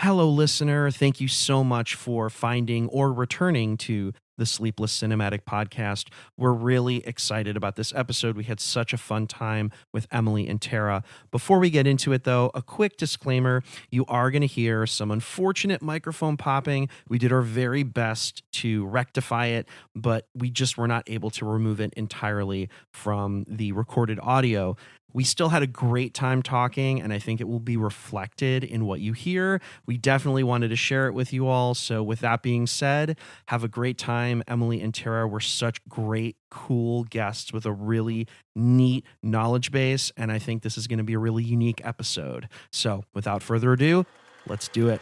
Hello, listener. Thank you so much for finding or returning to the Sleepless Cinematic Podcast. We're really excited about this episode. We had such a fun time with Emily and Tara. Before we get into it, though, a quick disclaimer. You are going to hear some unfortunate microphone popping. We did our very best to rectify it, but we just were not able to remove it entirely from the recorded audio. We still had a great time talking, and I think it will be reflected in what you hear. We definitely wanted to share it with you all. So with that being said, have a great time. Emily and Tara were such great, cool guests with a really neat knowledge base, and I think this is going to be a really unique episode. So without further ado, let's do it.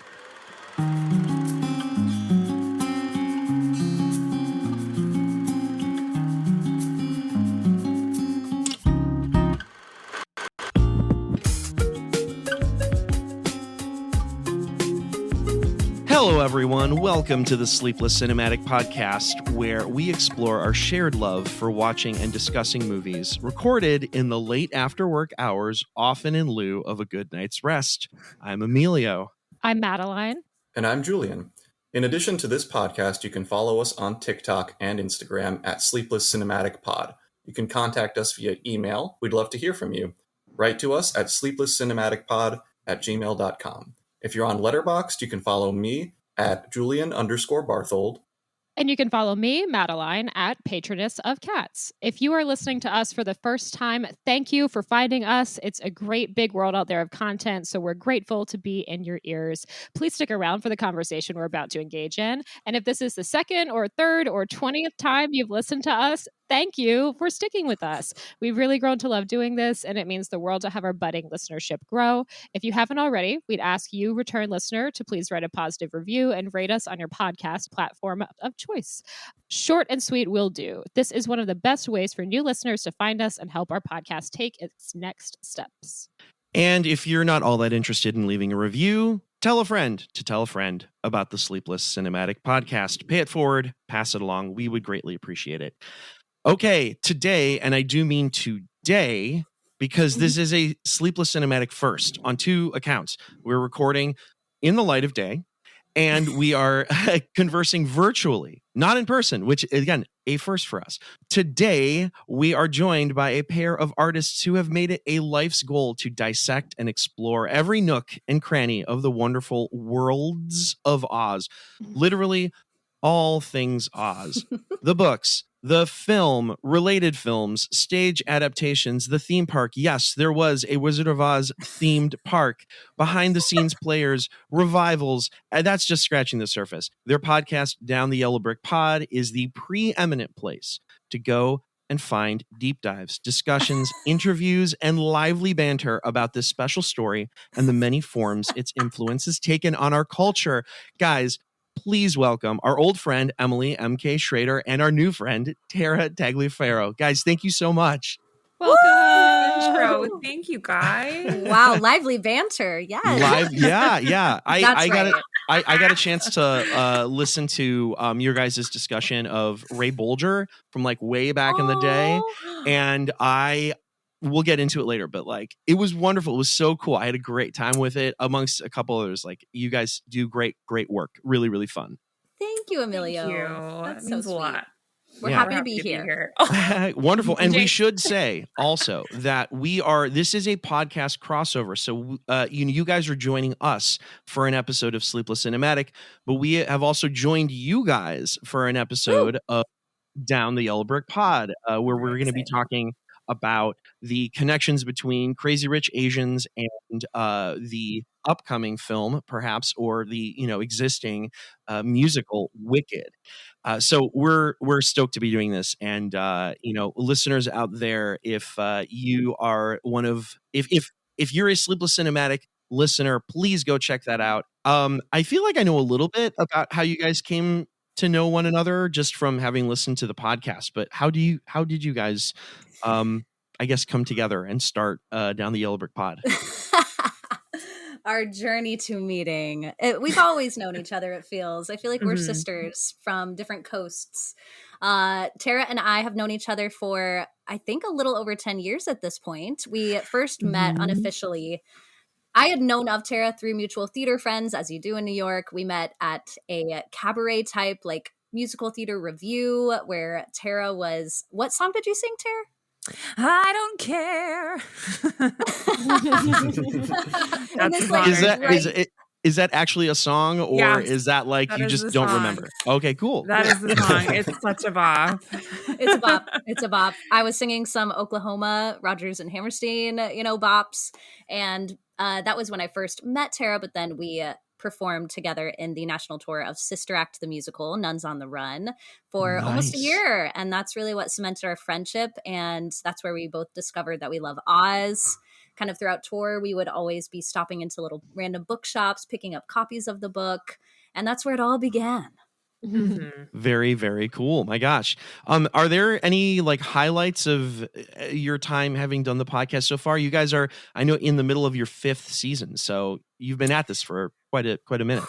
Hello, everyone. Welcome to the Sleepless Cinematic Podcast, where we explore our shared love for watching and discussing movies, recorded in the late after-work hours, often in lieu of a good night's rest. I'm Emilio. I'm Madeline. And I'm Julian. In addition to this podcast, you can follow us on TikTok and Instagram at Sleepless Cinematic Pod. You can contact us via email. We'd love to hear from you. Write to us at sleeplesscinematicpod@gmail.com. If you're on Letterboxd, you can follow me at Julian_Barthold. And you can follow me, Madeline, at Patroness of Cats. If you are listening to us for the first time, thank you for finding us. It's a great big world out there of content, so we're grateful to be in your ears. Please stick around for the conversation we're about to engage in. And if this is the second or third or 20th time you've listened to us, thank you for sticking with us. We've really grown to love doing this, and it means the world to have our budding listenership grow. If you haven't already, we'd ask you, return listener, to please write a positive review and rate us on your podcast platform of choice. Short and sweet will do. This is one of the best ways for new listeners to find us and help our podcast take its next steps. And if you're not all that interested in leaving a review, tell a friend to tell a friend about the Sleepless Cinematic Podcast. Pay it forward, pass it along. We would greatly appreciate it. Okay, today, and I do mean today, because this is a Sleepless Cinematic first on two accounts. We're recording in the light of day, and we are conversing virtually, not in person, which, again, a first for us. Today, we are joined by a pair of artists who have made it a life's goal to dissect and explore every nook and cranny of the wonderful worlds of Oz. Literally, all things Oz. The books, the film, related films, stage adaptations, the theme park. Yes, there was a Wizard of Oz themed park, behind the scenes players, revivals, and that's just scratching the surface. Their podcast, Down the Yellow Brick Pod, is the preeminent place to go and find deep dives, discussions, interviews, and lively banter about this special story and the many forms its influence has taken on our culture. Guys, please welcome our old friend, Emily M.K. Shrader, and our new friend, Tara Tagliaferro. Guys, thank you so much. Welcome. Thank you, guys. Wow, lively banter. Yes. Yeah. I right. got a chance to listen to your guys' discussion of Ray Bolger from like way back in the day, and we'll get into it later, but like it was wonderful. It was so cool. I had a great time with it amongst a couple others. Like, you guys do great work. Really, really fun. Thank you, Emilio. Thank you. That's That means so a sweet. lot. We're happy to be here. Wonderful. And we should say also that this is a podcast crossover. So you guys are joining us for an episode of Sleepless Cinematic, but we have also joined you guys for an episode of Down the Yellow Brick Pod, where we're going to be talking about the connections between Crazy Rich Asians and the upcoming film, perhaps, or the existing musical Wicked. So we're stoked to be doing this, and listeners out there, if you are if you're a Sleepless Cinematic listener, please go check that out. I feel like I know a little bit about how you guys came to know one another just from having listened to the podcast, but how did you guys I guess come together and start Down the Yellow Brick Pod? Our journey to meeting. We've always known each other, it feels. I feel like we're sisters from different coasts. Tara and I have known each other for, I think, a little over 10 years at this point. We first met unofficially I had known of Tara through mutual theater friends, as you do in New York. We met at a cabaret type, like musical theater review where Tara was. What song did you sing, Tara? I don't care. Is that actually a song, or Yes, is that like that you is just the don't song. remember? Okay, cool. That is the song. It's such a bop. It's a bop. It's a bop. I was singing some Oklahoma, Rodgers and Hammerstein, bops. And that was when I first met Tara, but then we performed together in the national tour of Sister Act the Musical, Nuns on the Run, for almost a Nice. year. And that's really what cemented our friendship. And that's where we both discovered that we love Oz. Kind of throughout tour, we would always be stopping into little random bookshops, picking up copies of the book. And that's where it all began. Very, very cool. My gosh. Are there any like highlights of your time having done the podcast so far? You guys are, I know, in the middle of your 5th season, so you've been at this for quite a minute.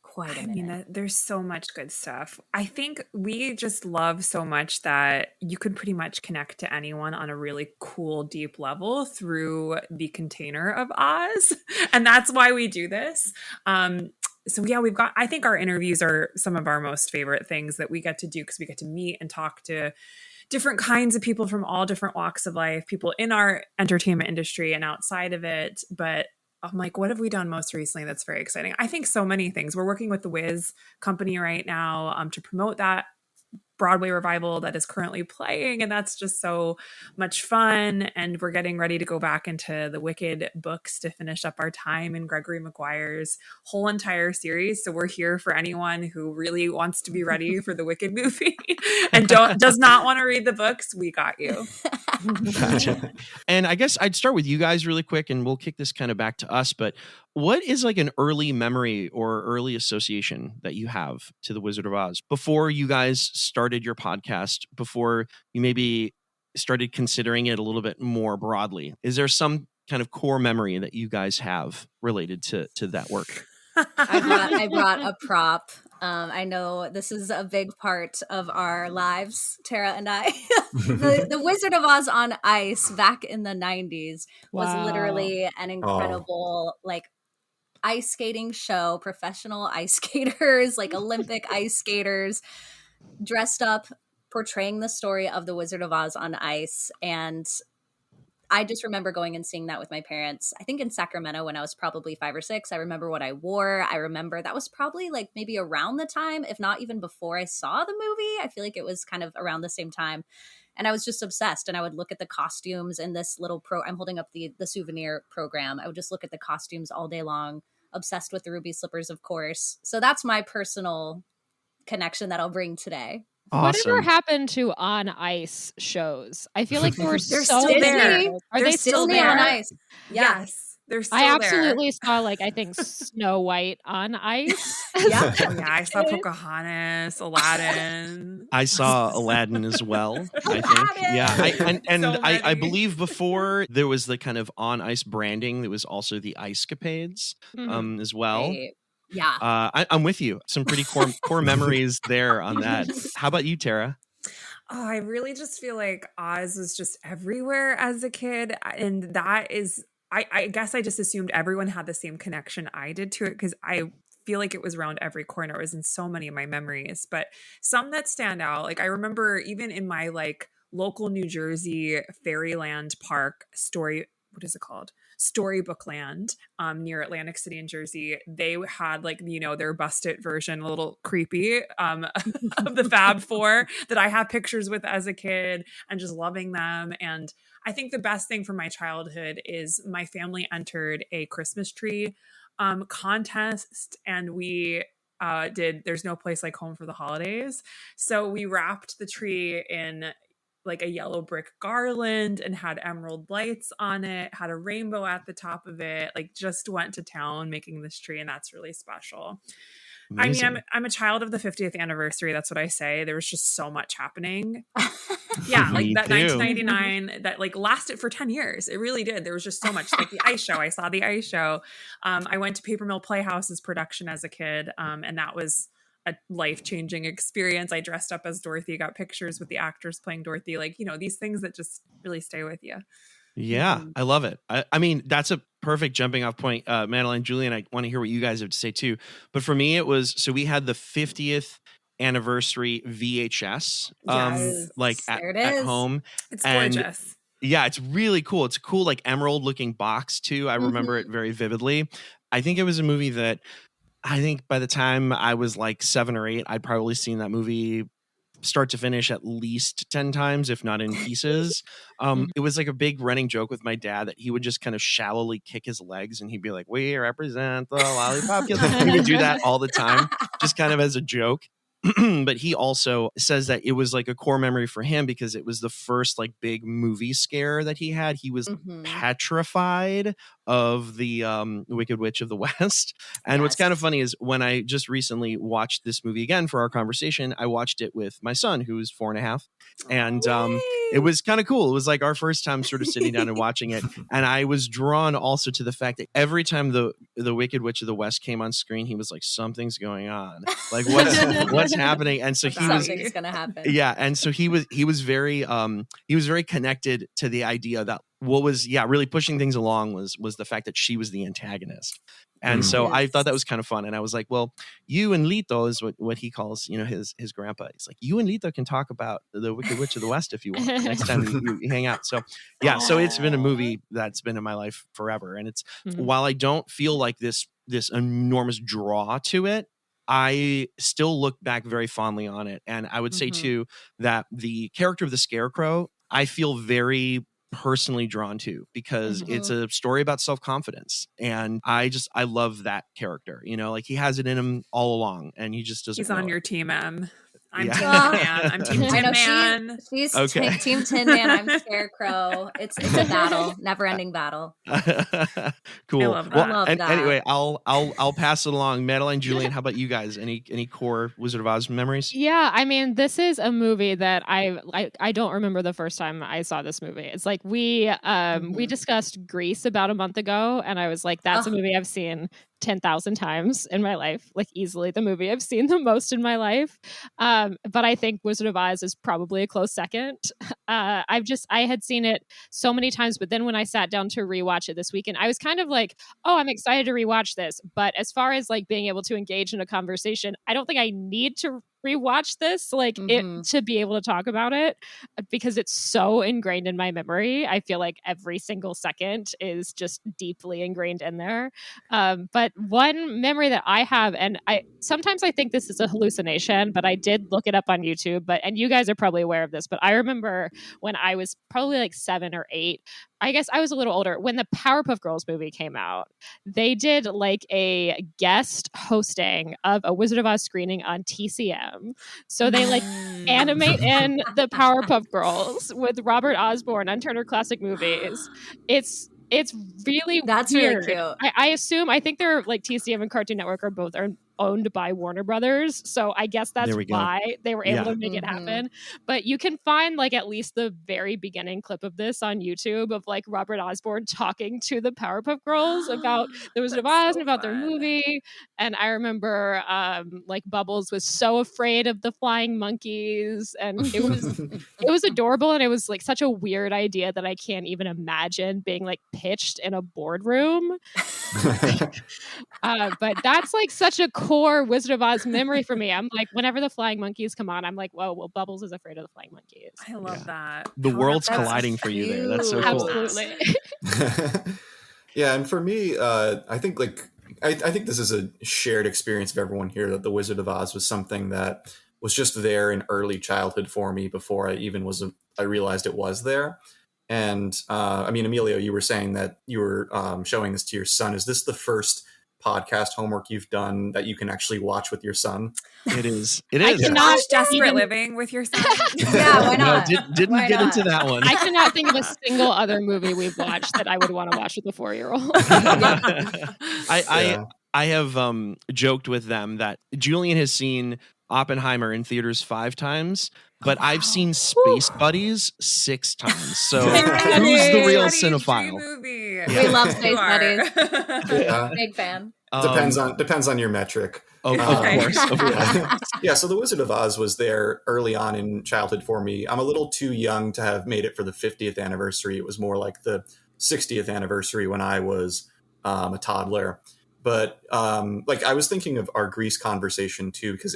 Quite a I minute. mean, there's so much good stuff. I think we just love so much that you can pretty much connect to anyone on a really cool, deep level through the container of Oz. And that's why we do this. So yeah, I think our interviews are some of our most favorite things that we get to do, because we get to meet and talk to different kinds of people from all different walks of life, people in our entertainment industry and outside of it. But I'm like, what have we done most recently that's very exciting? I think so many things. We're working with the Wiz company right now to promote that Broadway revival that is currently playing, and that's just so much fun. And we're getting ready to go back into the Wicked books to finish up our time in Gregory Maguire's whole entire series. So we're here for anyone who really wants to be ready for the Wicked movie and does not want to read the books. We got you. Gotcha. And I guess I'd start with you guys really quick, and we'll kick this kind of back to us. But what is like an early memory or early association that you have to the Wizard of Oz before you guys started your podcast, before you maybe started considering it a little bit more broadly? Is there some kind of core memory that you guys have related to that work? I brought a prop. I know this is a big part of our lives, Tara and I. the Wizard of Oz on Ice back in the 90s was literally an incredible ice skating show. Professional ice skaters, like Olympic ice skaters, dressed up, portraying the story of the Wizard of Oz on ice. And I just remember going and seeing that with my parents, I think in Sacramento when I was probably 5 or 6. I remember what I wore. I remember that was probably like maybe around the time, if not even before I saw the movie. I feel like it was kind of around the same time. And I was just obsessed. And I would look at the costumes in this little I'm holding up the souvenir program. I would just look at the costumes all day long, obsessed with the ruby slippers, of course. So that's my personal connection that I'll bring today. Awesome. Whatever happened to on ice shows? I feel like They're so still many. there. Are They're they still still Disney there? on Ice. Yeah. Yes, they're still I there. absolutely saw I think Snow White on ice. Yeah. Oh, yeah, I saw Pocahontas, Aladdin. I saw Aladdin as well, I think. Yeah. I believe before there was the kind of on ice branding, there was also the Ice Capades as well. Right. Yeah. I'm with you. Some pretty core memories there on that. How about you, Tara? Oh, I really just feel like Oz was just everywhere as a kid. And that is, I guess I just assumed everyone had the same connection I did to it, because I feel like it was around every corner. It was in so many of my memories. But some that stand out, like I remember even in my local New Jersey Fairyland Park what is it called? Storybookland near Atlantic City in Jersey. They had their busted version, a little creepy of the Fab Four that I have pictures with as a kid and just loving them. And I think the best thing from my childhood is my family entered a Christmas tree contest, and we did There's No Place Like Home for the Holidays. So we wrapped the tree in a yellow brick garland and had emerald lights on it, had a rainbow at the top of it, just went to town making this tree. And that's really special. Amazing. I mean, I'm a child of the 50th anniversary. That's what I say. There was just so much happening. Yeah. That too. 1999 that lasted for 10 years. It really did. There was just so much, the ice show. I saw the ice show. I went to Paper Mill Playhouse's production as a kid. And that was a life-changing experience. I dressed up as Dorothy, got pictures with the actors playing Dorothy, these things that just really stay with you. Yeah, I love it. I mean, that's a perfect jumping off point. Madeline, Julian, I want to hear what you guys have to say too. But for me, it was, so we had the 50th anniversary VHS, Yes. like There it at is. home. It's And gorgeous. yeah, it's really cool. It's a cool, like emerald looking box too. I remember it very vividly. I think it was a movie that I think by the time I was like 7 or 8, I'd probably seen that movie start to finish at least 10 times, if not in pieces. It was like a big running joke with my dad that he would just kind of shallowly kick his legs and he'd be like, "We represent the lollipop kids." He would do that all the time, just kind of as a joke. But he also says that it was like a core memory for him because it was the first like big movie scare that he had. He was petrified of the Wicked Witch of the West. And what's kind of funny is when I just recently watched this movie again for our conversation, I watched it with my son, who's 4.5. And it was kind of cool. It was like our first time sort of sitting down and watching it. And I was drawn also to the fact that every time the Wicked Witch of the West came on screen, he was like, something's going on. Like what's happening? And so something's gonna happen. Yeah. And so he was very connected to the idea that what was really pushing things along was the fact that she was the antagonist. And so I thought that was kind of fun. And I was like, well, you and Lito is what he calls, his grandpa. He's like, you and Lito can talk about the Wicked Witch of the West if you want next time you hang out. So yeah, so it's been a movie that's been in my life forever. And it's while I don't feel like this enormous draw to it, I still look back very fondly on it. And I would say too that the character of the Scarecrow, I feel very personally drawn to because it's a story about self-confidence. And I love that character, like he has it in him all along and he just doesn't. He's on your team, Em. I'm Team Yeah. Tin Man. I'm Team Tin Man. She's Okay. Team Tin Man. I'm Scarecrow. It's a battle, never-ending battle. Cool. I love that. Well, Love that. Anyway, I'll pass it along. Madeline, Julian, how about you guys? Any core Wizard of Oz memories? Yeah, I mean, this is a movie that I don't remember the first time I saw this movie. It's like we discussed Grease about a month ago, and I was like, that's a movie I've seen 10,000 times in my life, like easily the movie I've seen the most in my life. But I think Wizard of Oz is probably a close second. I had seen it so many times, but then when I sat down to rewatch it this weekend, I was kind of like, oh, I'm excited to rewatch this. But as far as like being able to engage in a conversation, I don't think I need to rewatch this it to be able to talk about it because it's so ingrained in my memory. I feel like every single second is just deeply ingrained in there. But one memory that I have, and sometimes I think this is a hallucination, but I did look it up on YouTube, and you guys are probably aware of this, but I remember when I was probably like 7 or 8, I guess I was a little older, when the Powerpuff Girls movie came out, they did like a guest hosting of a Wizard of Oz screening on TCM. So they like animate in the Powerpuff Girls with Robert Osborne on Turner Classic Movies. It's really That's weird. really cute. I think they're like TCM and Cartoon Network are both owned by Warner Brothers. So I guess that's why they were able to make it happen. But you can find like at least the very beginning clip of this on YouTube of like Robert Osborne talking to the Powerpuff Girls about the Wizard of Oz and about their movie. And I remember like Bubbles was so afraid of the flying monkeys, and it was adorable, and it was like such a weird idea that I can't even imagine being like pitched in a boardroom. But that's like such a core Wizard of Oz memory for me. I'm like, whenever the flying monkeys come on, I'm like, whoa, well, Bubbles is afraid of the flying monkeys. I love that. The world's colliding for you there. That's so cool. Absolutely. Yeah, and for me, I think this is a shared experience of everyone here, that the Wizard of Oz was something that was just there in early childhood for me before I realized it was there. And I mean, Emilio, you were saying that you were showing this to your son. Is this the first podcast homework you've done that you can actually watch with your son? It is. I cannot watch Desperate Living with your son. Yeah, why not? No, didn't Why get not? into that one. I cannot think of a single other movie we've watched that I would want to watch with a 4-year-old. I have joked with them that Julian has seen Oppenheimer in theaters 5 times, but I've seen Space Buddies 6 times. So who's the real cinephile? Movie. We love Space You are. Buddies. Yeah. Big fan. Depends on your metric. Of course. Yeah, so The Wizard of Oz was there early on in childhood for me. I'm a little too young to have made it for the 50th anniversary. It was more like the 60th anniversary when I was a toddler. But like I was thinking of our Grease conversation too, because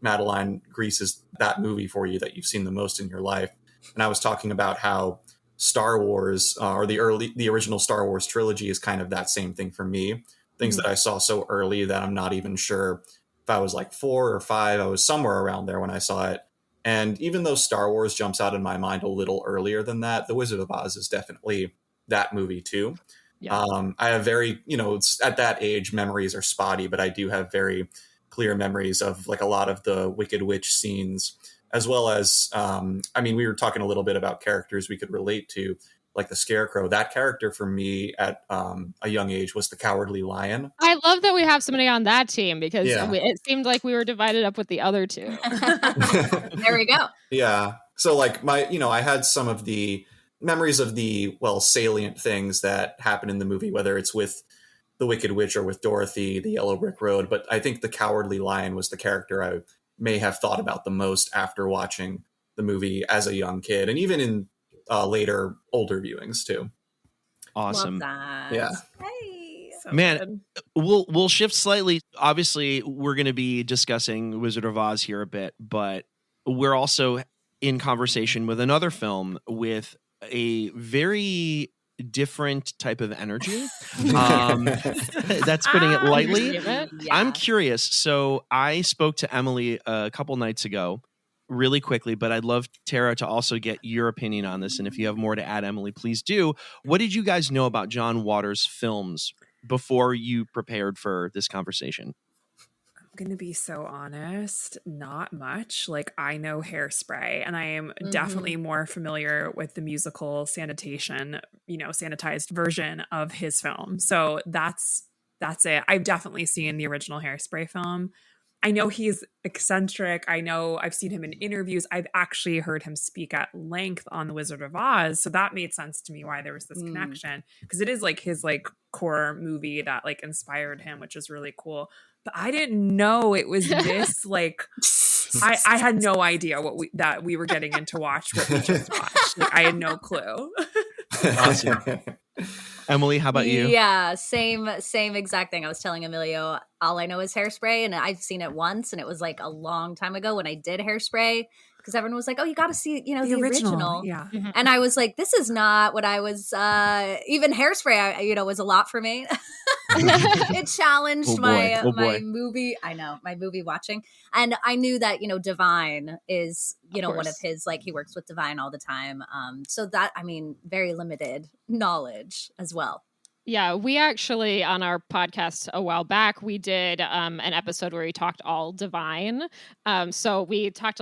Madeline, Grease is that movie for you that you've seen the most in your life. And I was talking about how Star Wars or the original Star Wars trilogy is kind of that same thing for me. Things that I saw so early that I'm not even sure if I was like 4 or 5. I was somewhere around there when I saw it. And even though Star Wars jumps out in my mind a little earlier than that, The Wizard of Oz is definitely that movie too. Yeah. I have very, it's at that age, memories are spotty, but I do have very clear memories of like a lot of the Wicked Witch scenes, as well as, we were talking a little bit about characters we could relate to, like the Scarecrow. That character for me at a young age was the Cowardly Lion. I love that we have somebody on that team because it seemed like we were divided up with the other two. There we go. Yeah. So like I had some of the memories of the, salient things that happen in the movie, whether it's with the Wicked Witch or with Dorothy, the Yellow Brick Road. But I think the Cowardly Lion was the character I may have thought about the most after watching the movie as a young kid. And even in later, older viewings too. Awesome. Love that. Yeah. Hey. So Man, good. we'll shift slightly. Obviously, we're going to be discussing Wizard of Oz here a bit, but we're also in conversation with another film with a very different type of energy. That's putting it lightly. Yeah. I'm curious. So I spoke to Emily a couple nights ago, really quickly, but I'd love, Tara, to also get your opinion on this. And if you have more to add, Emily, please do. What did you guys know about John Waters' films before you prepared for this conversation? I'm going to be so honest, not much. Like, I know Hairspray, and I am definitely more familiar with the musical sanitized version of his film. So that's it. I've definitely seen the original Hairspray film. I know he's eccentric. I know I've seen him in interviews. I've actually heard him speak at length on The Wizard of Oz. So that made sense to me why there was this connection, because it is like his like core movie that like inspired him, which is really cool. But I didn't know it was this like I had no idea that we were getting into what we just watched. Like I had no clue. Awesome. Emily, how about you? Yeah, same exact thing. I was telling Emilio, all I know is Hairspray, and I've seen it once, and it was like a long time ago when I did Hairspray, because everyone was like, oh, you got to see, the original. Yeah. Mm-hmm. And I was like, this is not what I was, even Hairspray, was a lot for me. It challenged my movie. I know, my movie watching. And I knew that, Divine is, one of his, like, he works with Divine all the time. So that, very limited knowledge as well. Yeah, we actually, on our podcast a while back, we did an episode where we talked all Divine. So we talked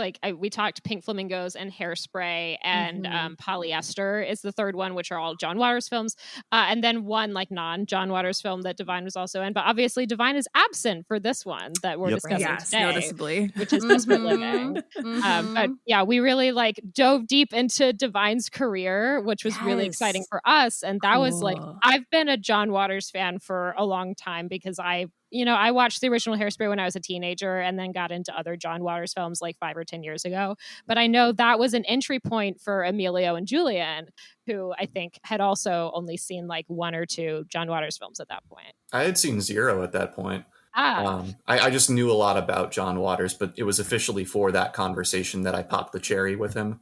Pink Flamingos and Hairspray and Polyester is the third one, which are all John Waters films. And then one like non-John Waters film that Divine was also in. But obviously Divine is absent for this one that we're discussing today. Noticeably. Which is Desperate Living. But yeah, we really like dove deep into Divine's career, which was really exciting for us. And that was like, I've been a John Waters fan for a long time because I watched the original Hairspray when I was a teenager and then got into other John Waters films like 5 or 10 years ago. But I know that was an entry point for Emilio and Julian, who I think had also only seen like 1 or 2 John Waters films at that point. I had seen 0 at that point. I just knew a lot about John Waters, but it was officially for that conversation that I popped the cherry with him.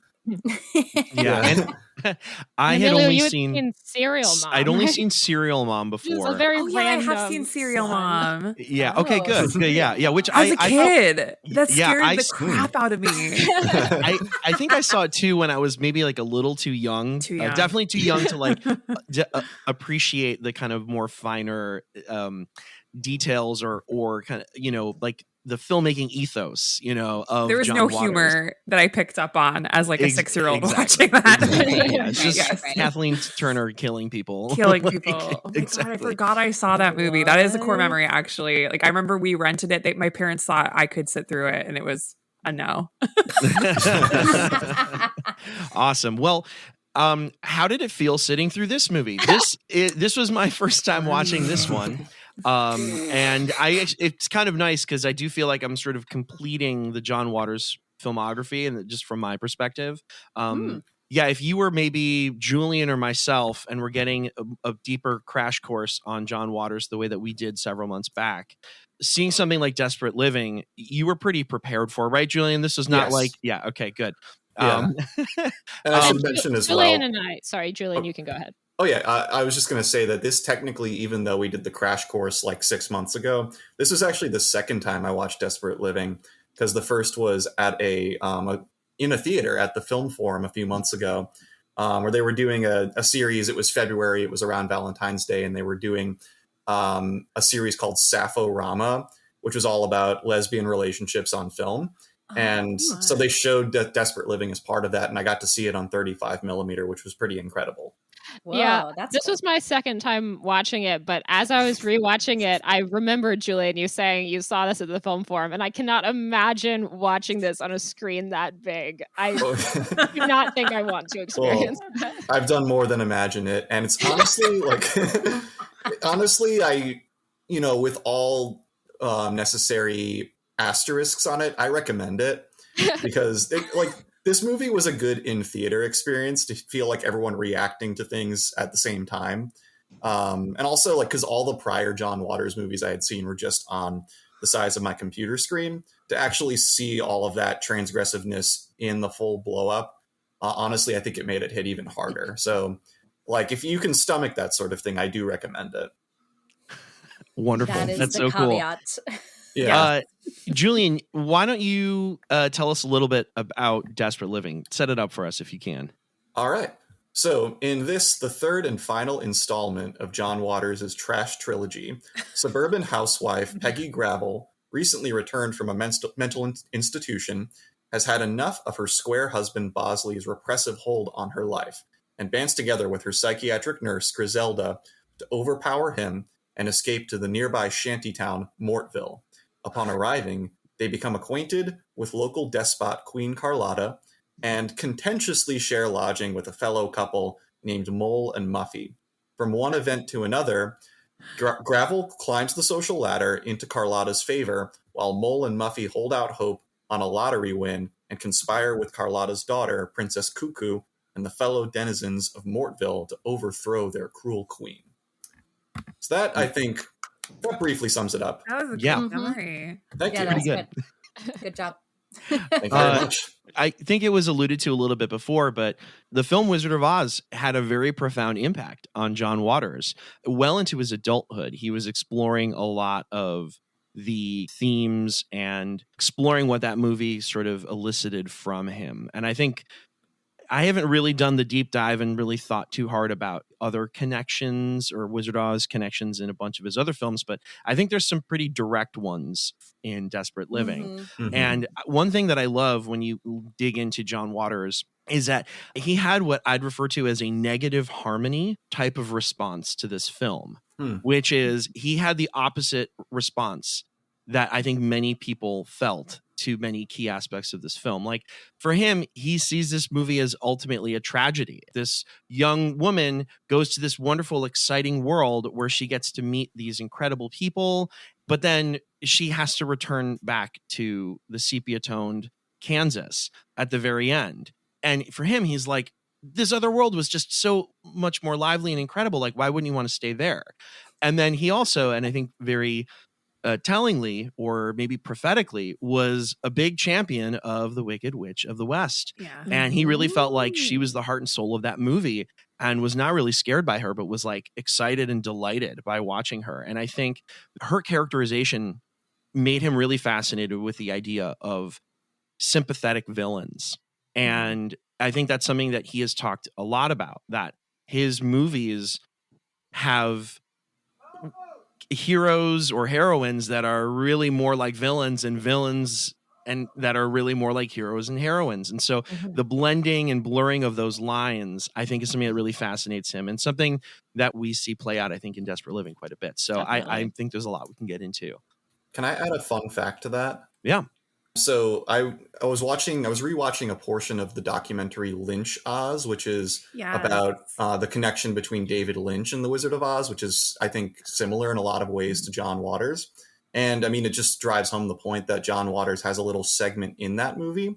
Yeah, and I had only seen Serial Mom. I'd only seen Serial Mom before. I have seen Serial Mom. Yeah. Okay. Good. Yeah. Which as a kid, that scared the crap out of me. I think I saw it too when I was maybe like a little too young. Definitely too young to like appreciate the kind of more finer details or kind of like the filmmaking ethos, of there was John no Waters. Humor that I picked up on as like a 6-year-old watching that. It's just Kathleen Turner killing people. God, I forgot I saw that movie. That is a core memory, actually. Like I remember we rented it. My parents thought I could sit through it, and it was a no. Awesome. Well, how did it feel sitting through this movie? This was my first time watching this one. And it's kind of nice because I do feel like I'm sort of completing the John Waters filmography, and just from my perspective. Yeah, if you were maybe Julian or myself and we're getting a deeper crash course on John Waters the way that we did several months back, seeing something like Desperate Living, you were pretty prepared for, right, Julian? This was not okay, good. Yeah. And I should mention as Julian well. and I, sorry, Julian, you can go ahead. Oh, yeah. I was just going to say that this technically, even though we did the crash course like 6 months ago, this is actually the second time I watched Desperate Living, because the first was at in a theater at the Film Forum a few months ago, where they were doing a series. It was February. It was around Valentine's Day, and they were doing a series called Sappho-Rama, which was all about lesbian relationships on film. And so they showed Desperate Living as part of that, and I got to see it on 35 millimeter, which was pretty incredible. Whoa, yeah, that's this was my second time watching it, but as I was rewatching it, I remembered, Julian, you saying you saw this at the Film Forum, and I cannot imagine watching this on a screen that big. I do not think I want to experience that. I've done more than imagine it, and it's honestly I, with all necessary asterisks on it, I recommend it, because this movie was a good in-theater experience to feel like everyone reacting to things at the same time. And also, because all the prior John Waters movies I had seen were just on the size of my computer screen, to actually see all of that transgressiveness in the full blow-up, honestly, I think it made it hit even harder. So, if you can stomach that sort of thing, I do recommend it. Wonderful. That is That's the so caveat. Cool. Yeah. Julian, why don't you tell us a little bit about Desperate Living? Set it up for us if you can. All right. So in this, the third and final installment of John Waters' trash trilogy, suburban housewife Peggy Gravel, recently returned from a mental institution, has had enough of her square husband Bosley's repressive hold on her life, and bands together with her psychiatric nurse Griselda to overpower him and escape to the nearby shantytown Mortville. Upon arriving, they become acquainted with local despot Queen Carlotta and contentiously share lodging with a fellow couple named Mole and Muffy. From one event to another, Gravel climbs the social ladder into Carlotta's favor, while Mole and Muffy hold out hope on a lottery win and conspire with Carlotta's daughter, Princess Cuckoo, and the fellow denizens of Mortville to overthrow their cruel queen. So that, I think, that briefly sums it up. That was a good summary. Thank you. That was good. Good job. Thank you very much. I think it was alluded to a little bit before, but the film Wizard of Oz had a very profound impact on John Waters. Well into his adulthood, he was exploring a lot of the themes and exploring what that movie sort of elicited from him. And I think I haven't really done the deep dive and really thought too hard about other connections or Wizard of Oz connections in a bunch of his other films, but I think there's some pretty direct ones in Desperate Living. Mm-hmm. And one thing that I love when you dig into John Waters is that he had what I'd refer to as a negative harmony type of response to this film, which is he had the opposite response that I think many people felt to many key aspects of this film. Like for him, he sees this movie as ultimately a tragedy. This young woman goes to this wonderful, exciting world where she gets to meet these incredible people, but then she has to return back to the sepia-toned Kansas at the very end. And for him, he's like, this other world was just so much more lively and incredible. Like, why wouldn't you want to stay there? And then he also, and I think very tellingly or maybe prophetically, was a big champion of the Wicked Witch of the West. Yeah. And he really felt like she was the heart and soul of that movie and was not really scared by her, but was like excited and delighted by watching her. And I think her characterization made him really fascinated with the idea of sympathetic villains. And I think that's something that he has talked a lot about, that his movies have heroes or heroines that are really more like villains and villains and that are really more like heroes and heroines. And so the blending and blurring of those lines, I think, is something that really fascinates him and something that we see play out, I think, in Desperate Living quite a bit. So I think there's a lot we can get into. Can I add a fun fact to that? Yeah. So I was rewatching a portion of the documentary Lynch Oz, which is about the connection between David Lynch and The Wizard of Oz, which is, I think, similar in a lot of ways to John Waters. And I mean, it just drives home the point that John Waters has a little segment in that movie.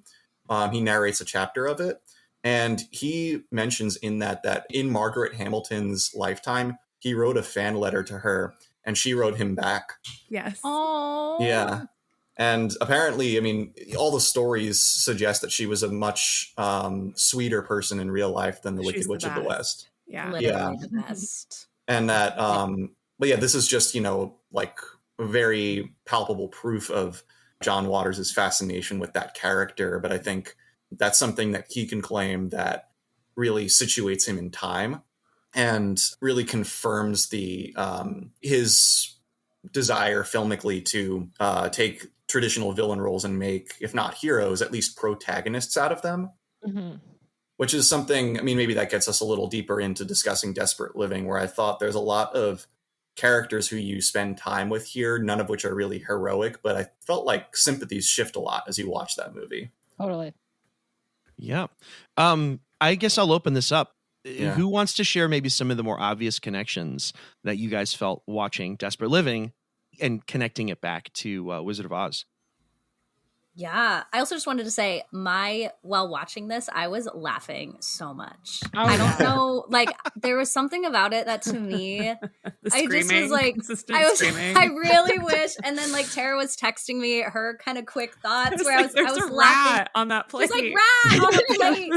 He narrates a chapter of it. And he mentions in that in Margaret Hamilton's lifetime, he wrote a fan letter to her and she wrote him back. Yes. Oh. Yeah. And apparently, I mean, all the stories suggest that she was a much sweeter person in real life than the Wicked Witch of the West. Yeah. Literally the best. And that, but yeah, this is just, like very palpable proof of John Waters' fascination with that character. But I think that's something that he can claim that really situates him in time and really confirms his desire filmically to take traditional villain roles and make, if not heroes, at least protagonists out of them. Mm-hmm. Which is something, I mean, maybe that gets us a little deeper into discussing Desperate Living, where I thought there's a lot of characters who you spend time with here, none of which are really heroic, but I felt like sympathies shift a lot as you watch that movie. Totally. Yeah. I guess I'll open this up. Yeah. Who wants to share maybe some of the more obvious connections that you guys felt watching Desperate Living and connecting it back to Wizard of Oz? Yeah. I also just wanted to say, while watching this, I was laughing so much. Oh, I don't know, like, there was something about it that to me, I just was like, I really wish. And then like Tara was texting me her kind of quick thoughts where like, I was a laughing rat on that plate. There's like rat on the plate.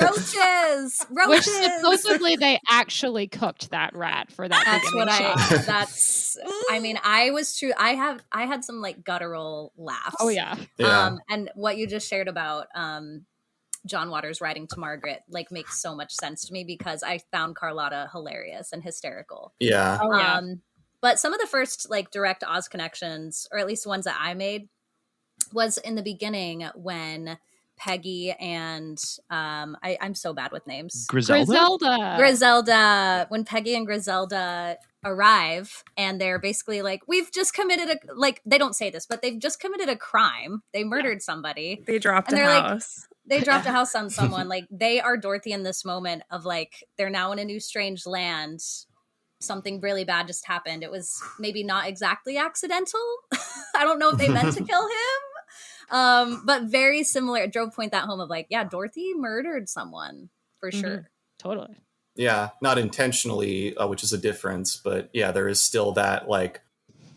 Roaches. Which supposedly they actually cooked that rat for that. I mean, I had some like guttural laughs. Oh yeah. And what you just shared about John Waters writing to Margaret like makes so much sense to me because I found Carlotta hilarious and hysterical. Yeah. Oh, yeah. But some of the first like direct Oz connections, or at least ones that I made, was in the beginning when Peggy and I'm so bad with names. Griselda. When Peggy and Griselda arrive and they're basically like, we've just committed they don't say this, but they've just committed a crime. They murdered somebody. They dropped a house. They dropped a house on someone. Like they are Dorothy in this moment of like, they're now in a new strange land. Something really bad just happened. It was maybe not exactly accidental. I don't know if they meant to kill him. But very similar. It drove point that home of like, yeah, Dorothy murdered someone for sure. Totally. Yeah, not intentionally, which is a difference, but yeah, there is still that like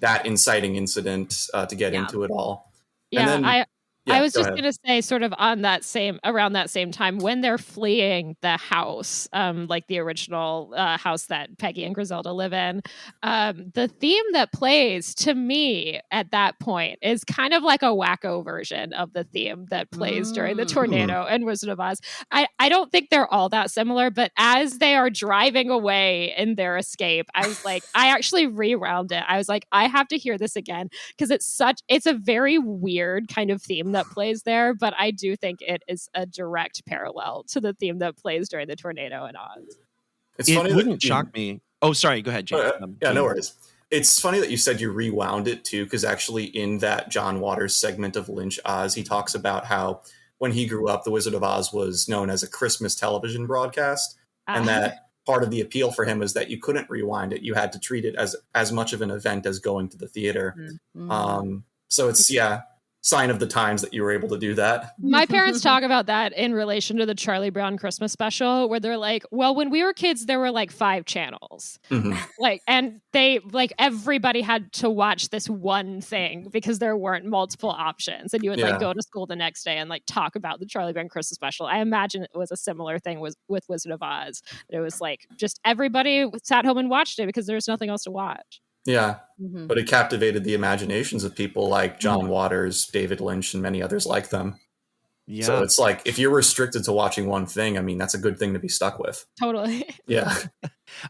that inciting incident to get into it all. Yeah, and then, I was just going to say sort of around that same time when they're fleeing the house, like the original house that Peggy and Griselda live in, the theme that plays to me at that point is kind of like a wacko version of the theme that plays during the tornado and Wizard of Oz. I don't think they're all that similar, but as they are driving away in their escape, I was like, I actually rewound it. I was like, I have to hear this again because it's a very weird kind of theme that plays there, but I do think it is a direct parallel to the theme that plays during the tornado in Oz. It wouldn't shock me. Oh, sorry. Go ahead, James. No worries. It's funny that you said you rewound it too, because actually in that John Waters segment of Lynch Oz, he talks about how when he grew up, The Wizard of Oz was known as a Christmas television broadcast, and that part of the appeal for him is that you couldn't rewind it. You had to treat it as much of an event as going to the theater. So it's, sign of the times that you were able to do that. My parents talk about that in relation to the Charlie Brown Christmas special, where they're like, well, when we were kids, there were like 5 channels. Like, and they like everybody had to watch this one thing because there weren't multiple options. And you would like go to school the next day and like talk about the Charlie Brown Christmas special. I imagine it was a similar thing with Wizard of Oz. It was like just everybody sat home and watched it because there's nothing else to watch. Yeah, but it captivated the imaginations of people like John Waters, David Lynch, and many others like them. Yeah. So it's like, if you're restricted to watching one thing, I mean, that's a good thing to be stuck with. Totally. Yeah.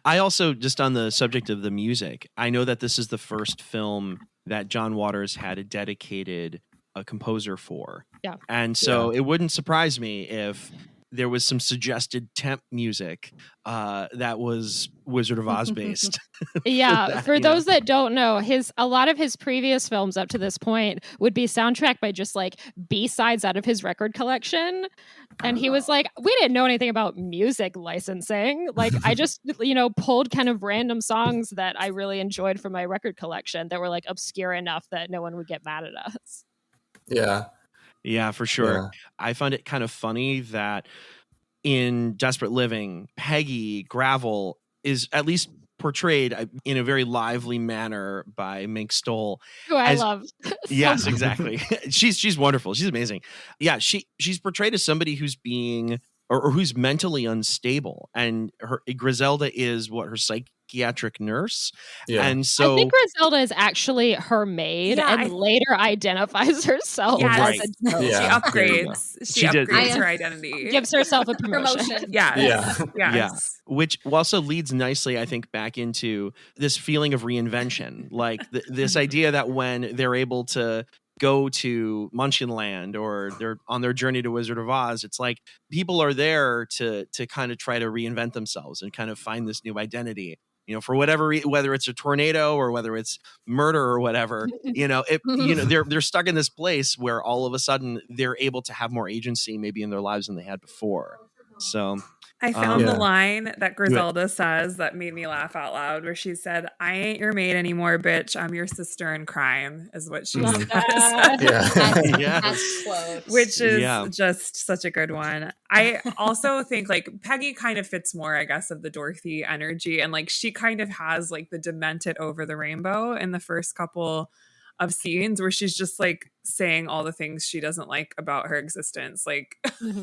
I also, just on the subject of the music, I know that this is the first film that John Waters had a dedicated composer for. Yeah. And so it wouldn't surprise me if there was some suggested temp music that was Wizard of Oz based. For those that don't know, a lot of his previous films up to this point would be soundtracked by just like B-sides out of his record collection. And he was like, we didn't know anything about music licensing. Like, I just, pulled kind of random songs that I really enjoyed from my record collection that were like obscure enough that no one would get mad at us. Yeah. Yeah, for sure. Yeah. I find it kind of funny that in Desperate Living, Peggy Gravel is at least portrayed in a very lively manner by Mink Stoll. Who I love. Yes, exactly. She's wonderful. She's amazing. Yeah, she's portrayed as somebody who's being or who's mentally unstable, and her Griselda is her psychiatric nurse. Yeah. And so I think Griselda is actually her maid and later identifies herself as a She upgrades. She upgrades her identity. Gives herself a promotion. Yes. Which also leads nicely, I think, back into this feeling of reinvention. Like this idea that when they're able to go to Munchkinland or they're on their journey to Wizard of Oz, it's like people are there to kind of try to reinvent themselves and kind of find this new identity. For whatever, whether it's a tornado or whether it's murder or whatever, they're stuck in this place where all of a sudden they're able to have more agency maybe in their lives than they had before. So I found the line that Griselda says that made me laugh out loud, where she said, "I ain't your maid anymore, bitch. I'm your sister in crime," is what she says. That's quote. Which is just such a good one. I also think like Peggy kind of fits more, I guess, of the Dorothy energy. And like she kind of has like the demented over the rainbow in the first couple of scenes where she's just like saying all the things she doesn't like about her existence, like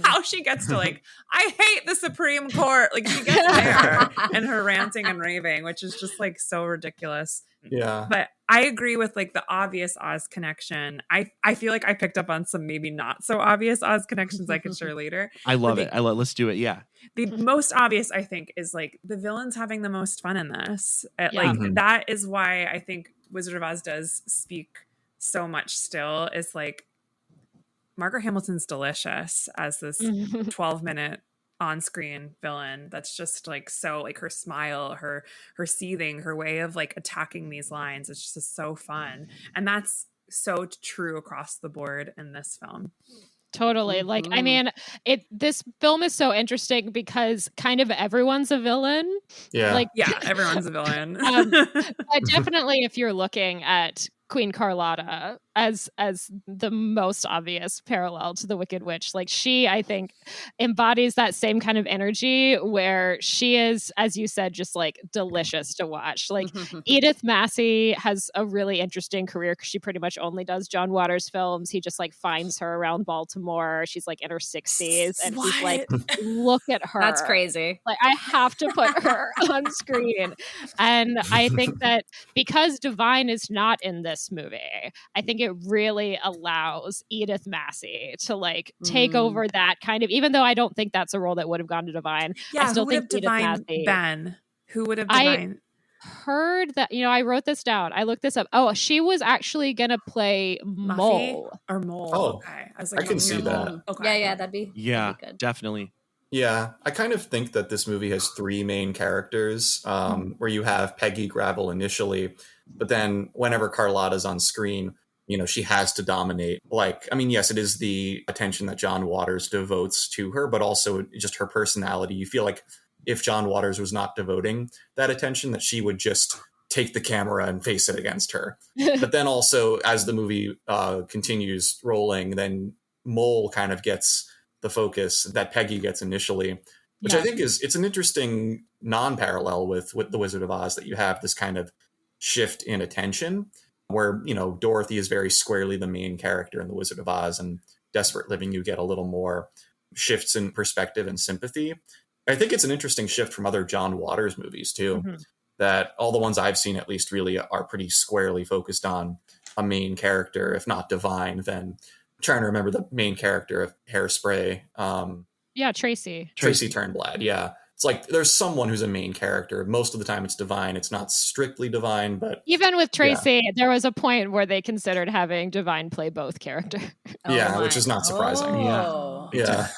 how she gets to like, I hate the Supreme Court, like she gets there and her ranting and raving, which is just like so ridiculous. Yeah. But I agree with like the obvious Oz connection. I feel like I picked up on some maybe not so obvious Oz connections I could share later. I love it. Let's do it. Yeah. The most obvious, I think, is like the villain's having the most fun in this. That is why I think Wizard of Oz does speak so much still, is like Margaret Hamilton's delicious as this 12-minute on-screen villain. That's just like so like her smile, her seething, her way of like attacking these lines. It's just so fun. And that's so true across the board in this film. Totally. Like, I mean, this film is so interesting because kind of everyone's a villain. Yeah. Like, everyone's a villain. But definitely if you're looking at Queen Carlotta as the most obvious parallel to the Wicked Witch, like she, I think, embodies that same kind of energy where she is, as you said, just like delicious to watch. Like Edith Massey has a really interesting career because she pretty much only does John Waters films. He just like finds her around Baltimore. She's like in her 60s and he's like, look at her. That's crazy. Like I have to put her on screen. And I think that because Divine is not in this movie, I think it really allows Edith Massey to like take over that kind of, even though I don't think that's a role that would have gone to Divine. I still think Edith Massey. Ben, who would have Divine? I heard that, I wrote this down. I looked this up. Oh, she was actually gonna play Mole. Or Mole. Oh, okay. I was like, I can see that. Okay. Yeah, that'd be good. Definitely. Yeah, I kind of think that this movie has three main characters, where you have Peggy Gravel initially, but then whenever Carlotta's on screen, she has to dominate. Like, I mean, yes, it is the attention that John Waters devotes to her, but also just her personality. You feel like if John Waters was not devoting that attention, that she would just take the camera and face it against her. But then also, as the movie continues rolling, then Mole kind of gets the focus that Peggy gets initially, which I think it's an interesting non-parallel with The Wizard of Oz, that you have this kind of shift in attention where, Dorothy is very squarely the main character in The Wizard of Oz, and Desperate Living, you get a little more shifts in perspective and sympathy. I think it's an interesting shift from other John Waters movies too, that all the ones I've seen at least really are pretty squarely focused on a main character. If not Divine, then I'm trying to remember the main character of Hairspray. Tracy Turnblad. Yeah. It's like there's someone who's a main character. Most of the time it's Divine. It's not strictly Divine, but even with Tracy, there was a point where they considered having Divine play both characters. Which is not surprising. Oh. Yeah.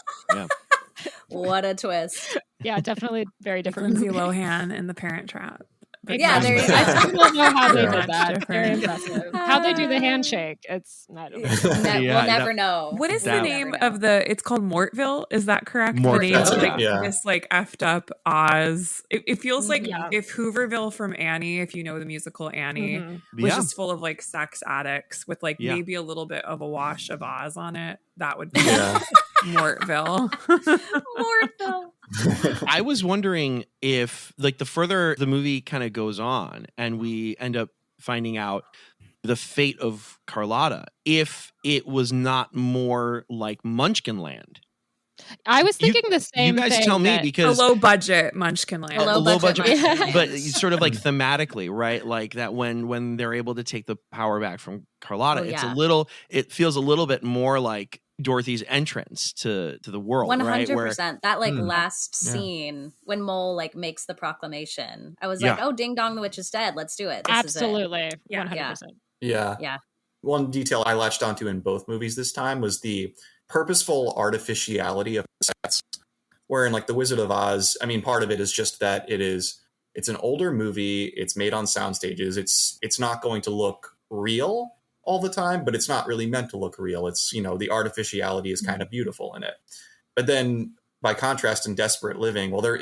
What a twist. Yeah, definitely very different. Lindsay Lohan in The Parent Trap. But Yeah, there you go. I still don't know how they Yeah. did that. Very Different. impressive. How they do the handshake. It's I don't know. We'll never know. What is the That- name of the? It's called Mortville. Is that correct? Mortville. The name of That's it, this like effed up Oz. It feels like Yeah. if Hooverville from Annie, if you know the musical Annie, Mhm. was Yeah. just full of like sex addicts with like Yeah. maybe a little bit of a wash of Oz on it. That would be Yeah. Mortville. Mortal. I was wondering if, like, the further the movie kind of goes on and we end up finding out the fate of Carlotta, if it was not more like Munchkinland. I was thinking the same You guys thing. tell me, that- A because low budget Munchkinland. A low low budget budget, Munchkinland. but sort of like thematically, right? Like that when they're able to take the power back from Carlotta, Oh, it's yeah. it feels a little bit more like Dorothy's entrance to the world, right? Where 100%. That like Hmm. last Yeah. scene when Mole like makes the proclamation. I was Yeah. like, oh, ding dong, the witch is dead. Let's do it. This Absolutely. Yeah. 100%. Yeah. Yeah. One detail I latched onto in both movies this time was the purposeful artificiality of the sets. Where in like The Wizard of Oz, I mean, part of it is just that it's an older movie. It's made on sound stages. It's not going to look real all the time, but it's not really meant to look real. It's, the artificiality is kind of beautiful in it. But then by contrast in Desperate Living, well, there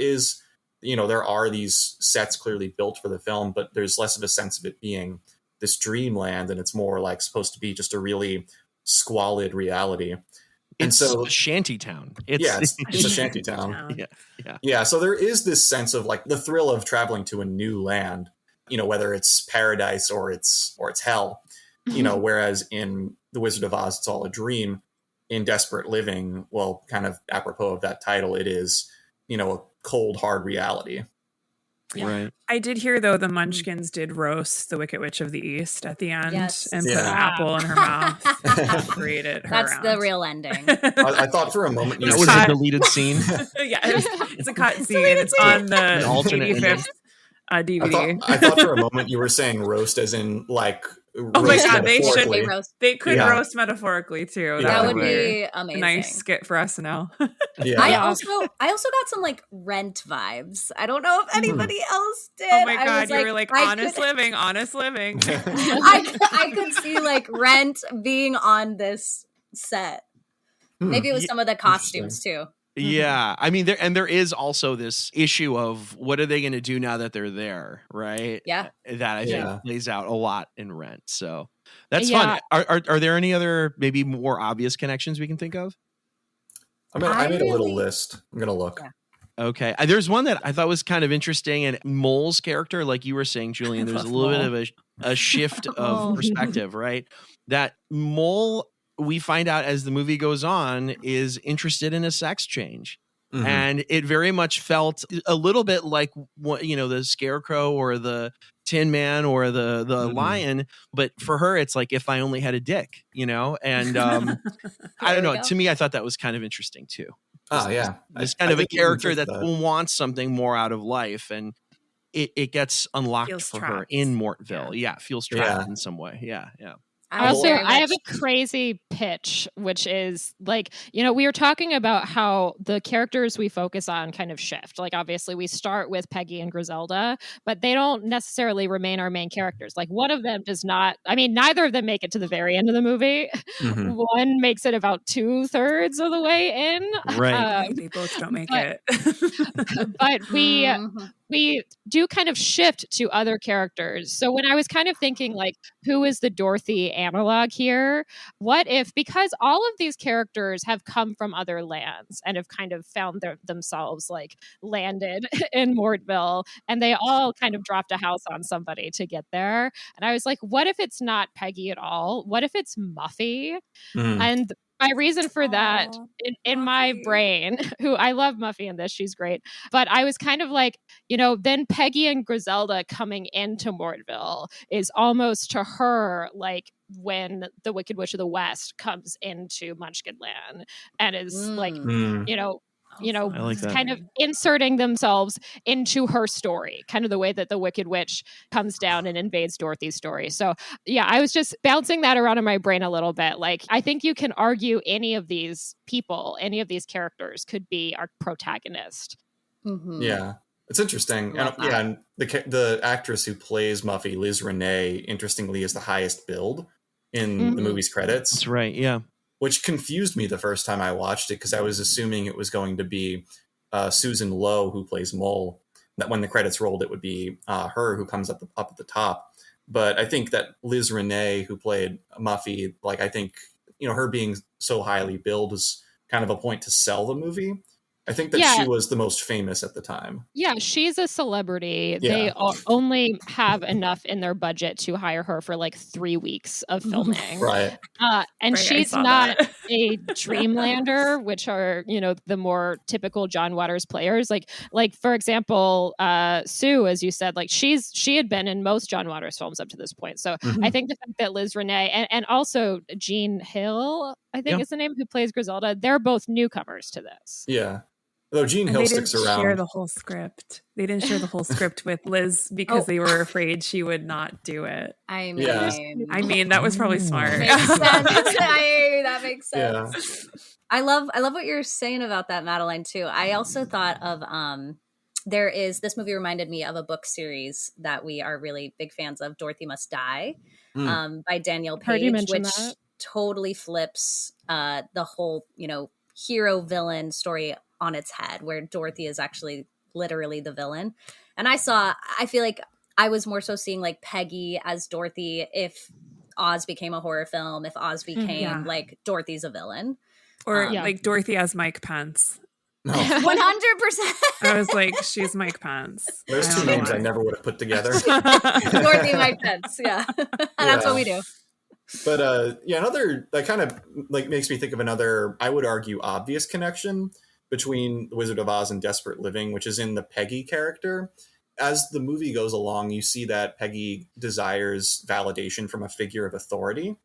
are these sets clearly built for the film, but there's less of a sense of it being this dreamland, and it's more like supposed to be just a really squalid reality. And it's so a shanty town. It's it's a shanty town. Yeah. Yeah, so there is this sense of like the thrill of traveling to a new land, whether it's paradise or it's hell, whereas in The Wizard of Oz, it's all a dream. In Desperate Living, well, kind of apropos of that title, it is, a cold, hard reality. Yeah. Right. I did hear though the Munchkins did roast the Wicked Witch of the East at the end Yes. and put an Yeah. apple in her mouth and paraded her That's around. the real ending. I thought for a moment you That were was cut. a deleted scene. Yeah, it's a cut scene. deleted It's scene. on the An alternate 85th DVD. I thought for a moment you were saying roast as in like Oh my roast God, they should metaphorically. They roast. They could Yeah. roast metaphorically too. Yeah. That would Right. be a amazing. nice skit for SNL. Yeah. I Yeah. also got some like Rent vibes. I don't know if anybody else did. Oh my I God, was you were like I honest could- living, honest living. I could see like Rent being on this set. Maybe it was Yeah, some of the costumes too. Yeah. I mean, there is also this issue of what are they going to do now that they're there, right? Yeah. That I think Yeah. plays out a lot in Rent. So that's Yeah. fun. Are there any other maybe more obvious connections we can think of? I I made a little really- list. I'm gonna look. Yeah. Okay. There's one that I thought was kind of interesting, and Mole's character, like you were saying, Julian, there's a love little bit Mole. of a shift Oh. of perspective, right? That Mole, we find out as the movie goes on, is interested in a sex change. Mhm. And it very much felt a little bit like what, the Scarecrow or the Tin Man or the Mhm. Lion, but for her it's like if I only had a dick, and I There don't we know. go. To me, I thought that was kind of interesting too. Oh yeah, This I kind of a didn't even character think that of that. wants something more out of life, and it gets unlocked Feels for her trapped. in Mortville. Yeah, feels trapped Yeah. in some way. Yeah. I also very I have much- a crazy pitch, which is like, we were talking about how the characters we focus on kind of shift. Like obviously we start with Peggy and Griselda, but they don't necessarily remain our main characters. Like one of them does not, neither of them make it to the very end of the movie. Mhm. One makes it about 2/3 of the way in. Right. They both don't make but- it. But Mhm. we do kind of shift to other characters. So when I was kind of thinking like, who is the Dorothy analog here? What if, because all of these characters have come from other lands and have kind of found themselves like landed in Mortville, and they all kind of dropped a house on somebody to get there. And I was like, what if it's not Peggy at all? What if it's Muffy? Mhm. And my reason for that Aw, in my Muffy. brain, who I love Muffy in this, she's great. But I was kind of like, then Peggy and Griselda coming into Mortville is almost to her like when the Wicked Witch of the West comes into Munchkinland and is like, Mm. you know, I like that. kind of inserting themselves into her story, kind of the way that the Wicked Witch comes down and invades Dorothy's story. So yeah, I was just bouncing that around in my brain a little bit. Like, I think you can argue any of these people, any of these characters could be our protagonist. Mhm. Yeah, it's interesting. Love And, that. and the actress who plays Muffy, Liz Renee, interestingly, is the highest billed in the movie's credits. That's right. Yeah. Which confused me the first time I watched it, because I was assuming it was going to be Susan Lowe, who plays Mole, that when the credits rolled, it would be her who comes up at the top. But I think that Liz Renee, who played Muffy, like, I think, you know, her being so highly billed is kind of a point to sell the movie. I think that she was the most famous at the time. Yeah, she's a celebrity. Yeah. They only have enough in their budget to hire her for like 3 weeks of filming. Right. And Right, I she's saw not that. a Dreamlander, which are, you know, the more typical John Waters players. Like for example, Sue, as you said, like she had been in most John Waters films up to this point. So I think the fact that Liz Renee and also Jean Hill, I think is the name, who plays Griselda, they're both newcomers to this. Yeah. Though Jean And Hill they sticks didn't around. share the whole script. They didn't share the whole script with Liz because they were afraid she would not do it. I mean, Yeah. That was probably smart. makes sense. That makes Yeah. sense. I love what you're saying about that, Madeline, too. I also thought of this movie reminded me of a book series that we are really big fans of, Dorothy Must Die, by Daniel Heard you Page, mention which that. totally flips the whole, you know, hero villain story on its head, where Dorothy is actually literally the villain. And I feel like I was more so seeing like Peggy as Dorothy if Oz became a horror film, if Oz became like Dorothy's a villain. Or like Dorothy as Mike Pence. No. 100%. I was like, she's Mike Pence. There's two names I never would have put together. Dorothy Mike Pence, yeah. That's what we do. But another that kind of like makes me think of another, I would argue, obvious connection between The Wizard of Oz and Desperate Living, which is in the Peggy character. As the movie goes along, you see that Peggy desires validation from a figure of authority,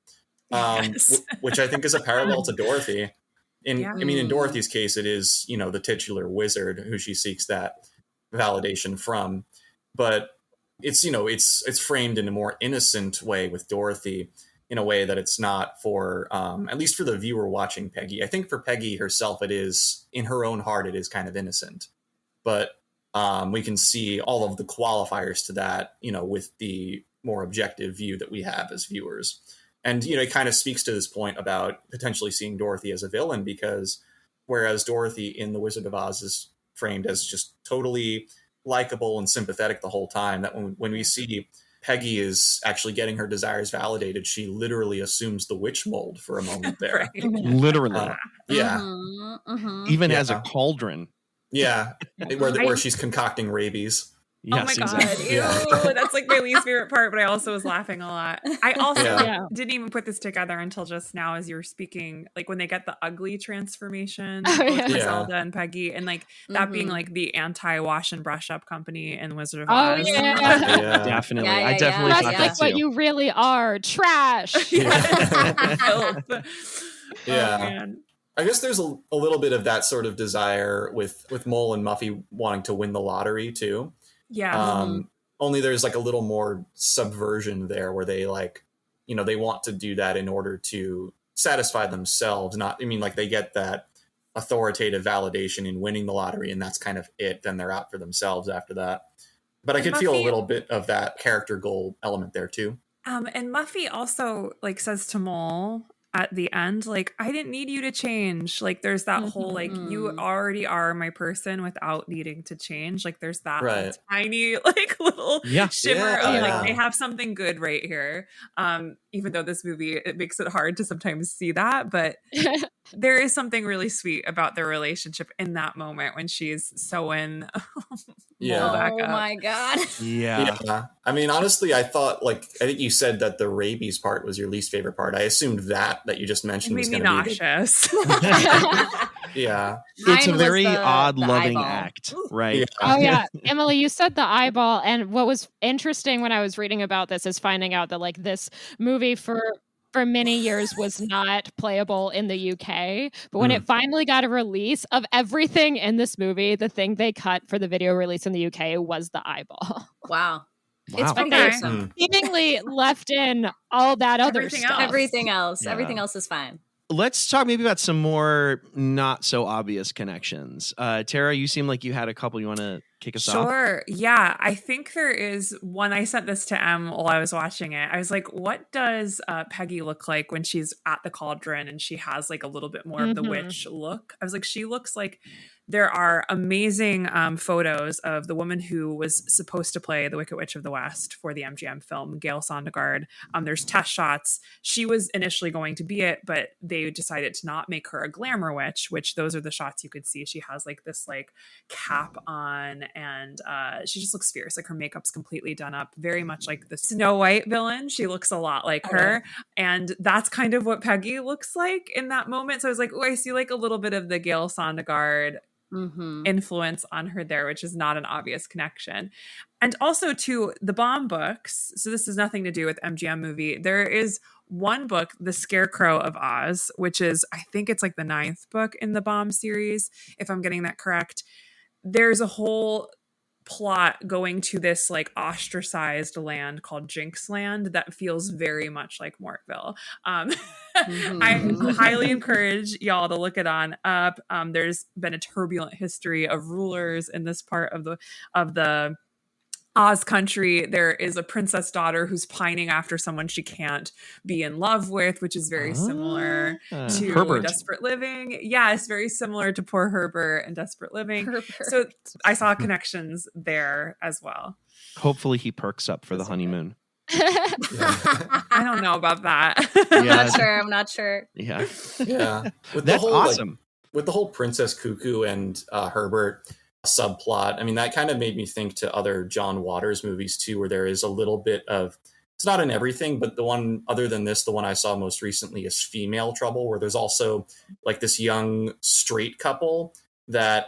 which I think is a parallel to Dorothy. In Dorothy's case, it is, you know, the titular wizard who she seeks that validation from. But it's, you know, it's framed in a more innocent way with Dorothy, in a way that it's not for, at least for the viewer watching Peggy. I think for Peggy herself, it is, in her own heart, it is kind of innocent. But we can see all of the qualifiers to that, you know, with the more objective view that we have as viewers. And, you know, it kind of speaks to this point about potentially seeing Dorothy as a villain, because whereas Dorothy in The Wizard of Oz is framed as just totally likable and sympathetic the whole time, that when we see Peggy is actually getting her desires validated, she literally assumes the witch mold for a moment there. Literally. Even has a cauldron. Yeah, where she's concocting rabies. Yes, oh my God. exactly. Ew, that's like my least favorite part, but I also was laughing a lot. I also didn't even put this together until just now as you were speaking, like when they get the ugly transformation with Griselda and Peggy, and like that being like the anti-wash and brush up company in Wizard of Oz. Oh, yeah. Definitely. Yeah, I definitely That's thought like that what too. you really are. Trash. Yeah. Yeah. I guess there's a little bit of that sort of desire with Mole and Muffy wanting to win the lottery too. Yeah. Only there's like a little more subversion there, where they like, you know, they want to do that in order to satisfy themselves. Like they get that authoritative validation in winning the lottery, and that's kind of it. Then they're out for themselves after that. But I could feel a little bit of that character goal element there too. And Muffy also like says to Mole at the end, like, I didn't need you to change. Like, there's that whole, like, you already are my person without needing to change. Like, there's that like, tiny, like, little shimmer of, like, they have something good right here. Even though this movie, it makes it hard to sometimes see that. But there is something really sweet about their relationship in that moment when she's sewing Mole back up. Oh, my God. Yeah. I mean, honestly, I think you said that the rabies part was your least favorite part. I assumed that you just mentioned was going to be nauseous. Yeah. It's a very odd loving act, right? Yeah. Oh yeah. Emily, you said the eyeball, and what was interesting when I was reading about this is finding out that like this movie, for for many years was not playable in the UK. But when it finally got a release of everything in this movie, the thing they cut for the video release in the UK was the eyeball. Wow. Wow. It's pretty Okay. gruesome. Seemingly left in all that other Everything stuff. else. Everything else. Yeah. Everything else is fine. Let's talk maybe about some more not so obvious connections. Tara, you seem like you had a couple. You want to kick us off? Sure. Yeah. I think there is one. I sent this to Em while I was watching it. I was like, what does Peggy look like when she's at the cauldron and she has like a little bit more of the witch look? I was like, she looks like there are amazing photos of the woman who was supposed to play the Wicked Witch of the West for the MGM film, Gail Sondergaard. There's test shots. She was initially going to be it, but they decided to not make her a glamour witch, which those are the shots you could see. She has like this like cap on and she just looks fierce. Like her makeup's completely done up, very much like the Snow White villain. She looks a lot like her. And that's kind of what Peggy looks like in that moment. So I was like, oh, I see like a little bit of the Gail Sondergaard influence on her there, which is not an obvious connection. And also to the Baum books, so this has nothing to do with MGM movie, there is one book, The Scarecrow of Oz, which is, I think it's like the 9th book in the Baum series, if I'm getting that correct. There's a whole plot going to this like ostracized land called Jinxland that feels very much like Mortville. I highly encourage y'all to look it on up. There's been a turbulent history of rulers in this part of the Oz country. There is a princess daughter who's pining after someone she can't be in love with, which is very similar to Herbert. Desperate Living. Yeah, it's very similar to Poor Herbert and Desperate Living. So I saw connections there as well. Hopefully he perks up for the honeymoon. I don't know about that. I'm not sure. Yeah. Yeah. With That's the whole, awesome. With the whole Princess Cuckoo and Herbert subplot, I mean, that kind of made me think to other John Waters movies too, where there is a little bit of, it's not in everything, but the one other than this, the one I saw most recently is Female Trouble, where there's also like this young straight couple that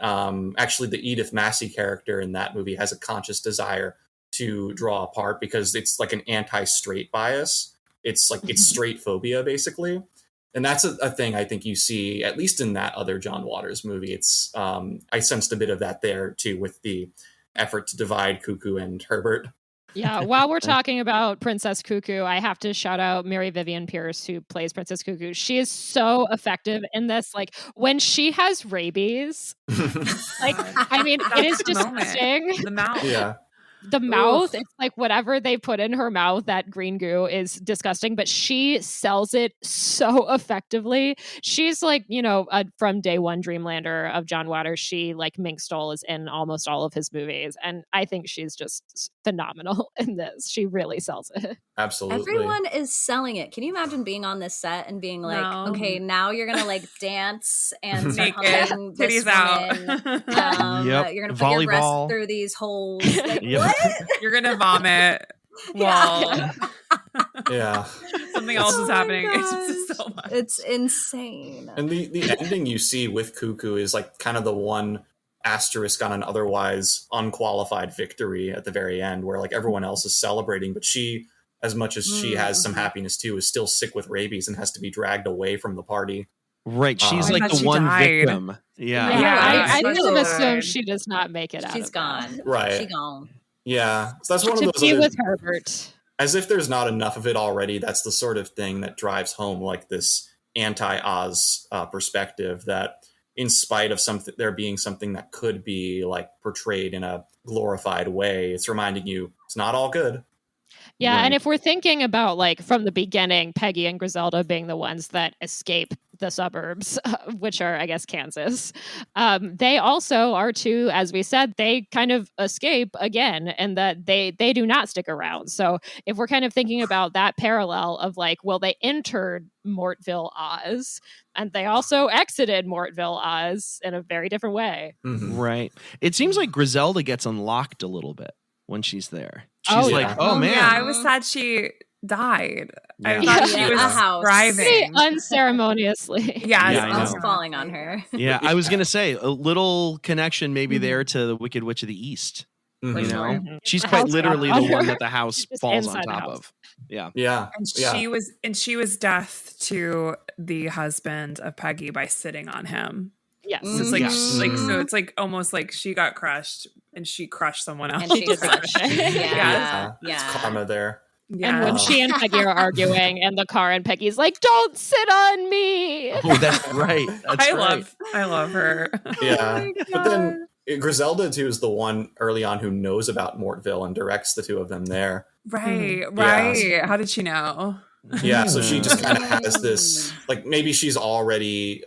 actually the Edith Massey character in that movie has a conscious desire to draw apart because it's like an anti-straight bias. It's like, it's straight phobia basically. And that's a thing I think you see, at least in that other John Waters movie. It's I sensed a bit of that there too, with the effort to divide Cuckoo and Herbert. Yeah, while we're talking about Princess Cuckoo, I have to shout out Mary Vivian Pierce, who plays Princess Cuckoo. She is so effective in this. Like, when she has rabies, like, I mean, it is disgusting. The mouth. Yeah. The mouth, it's like whatever they put in her mouth, that green goo is disgusting, but she sells it so effectively. She's like, you know, from day one Dreamlander of John Waters. She, like, Mink Stole is in almost all of his movies, and I think she's just phenomenal in this. She really sells it. Absolutely. Everyone is selling it. Can you imagine being on this set and being like, No. okay, now you're gonna like dance and start Naked, humping this titties out. woman. Yep. You're gonna put your Volleyball. breasts through these holes. Like, Yep. what? You're gonna vomit. Well, Yeah. something else is Oh my happening. It's gosh. just so much. It's insane. And the ending you see with Cuckoo is like kind of the one asterisk on an otherwise unqualified victory at the very end, where like everyone else is celebrating, but she, as much as she has some happiness too, is still sick with rabies and has to be dragged away from the party. Right. She's I like thought the she one died. victim. Yeah. I I would thought assume she she does not make it out. She's of that. gone. Right. She gone. Yeah. So that's one of To those be other, with Herbert. as if there's not enough of it already. That's the sort of thing that drives home like this anti-Oz perspective, that in spite of something, there being something that could be like portrayed in a glorified way, it's reminding you it's not all good. Yeah, Right. and if we're thinking about, like, from the beginning, Peggy and Griselda being the ones that escape the suburbs, which are, I guess, Kansas, they also are too, as we said, they kind of escape again, and that they do not stick around. So if we're kind of thinking about that parallel of, like, well, they entered Mortville, Oz, and they also exited Mortville, Oz in a very different way. Mhm. Right. It seems like Griselda gets unlocked a little bit when she's there. She's Oh, like, yeah. oh man. Yeah, I was sad she died. I Yeah. thought she Yeah. was A house. Pretty thriving. unceremoniously. Yeah, Yeah, I I was know. falling on her. Yeah, I was gonna say a little connection maybe Mhm. there to the Wicked Witch of the East. For You sure. know, Mhm. she's The quite house literally got the one on that the house Just falls on inside the top house. of. Yeah. Yeah. And Yeah. she was death to the husband of Peggy by sitting on him. Yes. So it's like Yes. like Mhm. so it's like almost like she got crushed and she crushed someone else. And She she did the crushed. crushing. Yeah. It's Yeah. karma there. Yeah. And when she and Peggy are arguing in the car, and Peggy's like, "Don't sit on me." Oh, that's right. That's right. I love her. Yeah. But then Griselda, too, is the one early on who knows about Mortville and directs the two of them there. Right. Yeah. How did she know? Yeah, so she just kind of has this, like, maybe she's already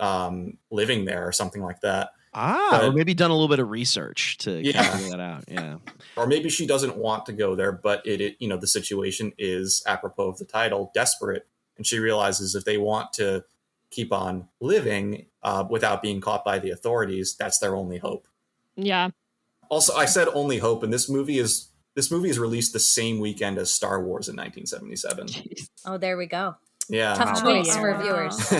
living there or something like that. Or maybe done a little bit of research to kind of Yeah. figure that out. Yeah. Or maybe she doesn't want to go there, but it you know, the situation is, apropos of the title, desperate. And she realizes if they want to keep on living without being caught by the authorities, that's their only hope. Yeah. Also, I said only hope, and this movie is released the same weekend as Star Wars in 1977. Jeez. Oh, there we go. Yeah. Tough Wow. choice Yeah. for viewers.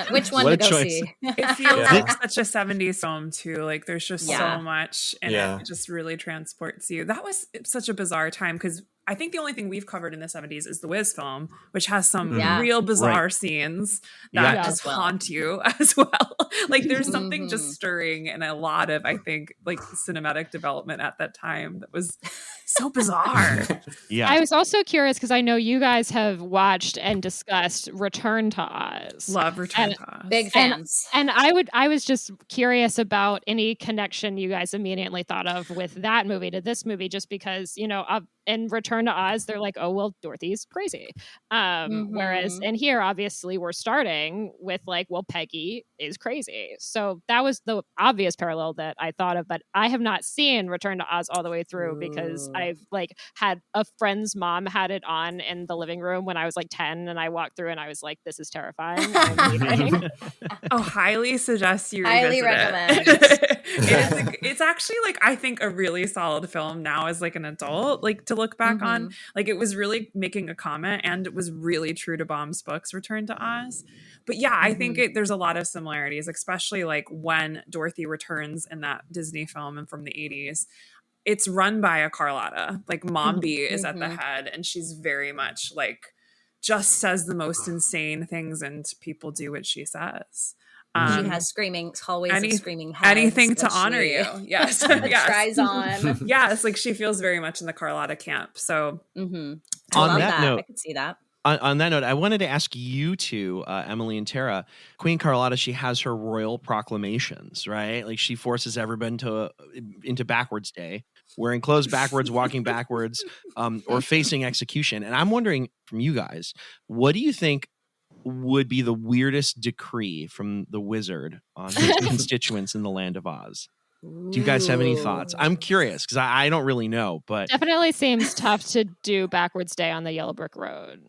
Which one What to a go choice. see? It feels Yeah. like such a 70s film too. Like there's just Yeah. so much and Yeah. it just really transports you. That was such a bizarre time because I think the only thing we've covered in the 70s is the Wiz film, which has some Yeah. real bizarre scenes that Yeah. just As well. haunt you as well. Like there's something Mhm. just stirring in a lot of, I think, like cinematic development at that time that was so bizarre. Yeah. I was also curious because I know you guys have watched and discussed Return to Oz. Love Return And to Oz. Big fans. And I was just curious about any connection you guys immediately thought of with that movie to this movie, just because, you know, in Return to Oz, they're like, oh, well, Dorothy's crazy. Whereas in here, obviously, we're starting with like, well, Peggy is crazy. So that was the obvious parallel that I thought of, but I have not seen Return to Oz all the way through because I like had a friend's mom had it on in the living room when I was like 10 and I walked through and I was like, this is terrifying. I'm leaving. Oh, highly suggest you Highly revisit recommend. it's actually like I think a really solid film now as like an adult, like to look back on. Like it was really making a comment and it was really true to Baum's books, Return to Oz. But yeah, I think there's a lot of similarities, especially like when Dorothy returns in that Disney film and from the 80s. It's run by a Carlotta. Like Mombi is at the head and she's very much like just says the most insane things and people do what she says. She has screaming hallways of screaming heads. Anything to that honor she you. Yes. Yes. tries on. Yes. Like she feels very much in the Carlotta camp. So I On love that note- I could see that. On that note, I wanted to ask you two, Emily and Tara, Queen Carlotta, she has her royal proclamations, right? Like she forces everyone into backwards day, wearing clothes backwards, walking backwards, or facing execution. And I'm wondering from you guys, what do you think would be the weirdest decree from the wizard on his constituents in the land of Oz? Do you guys have any thoughts? I'm curious because I don't really know, but Definitely seems tough to do backwards day on the yellow brick road.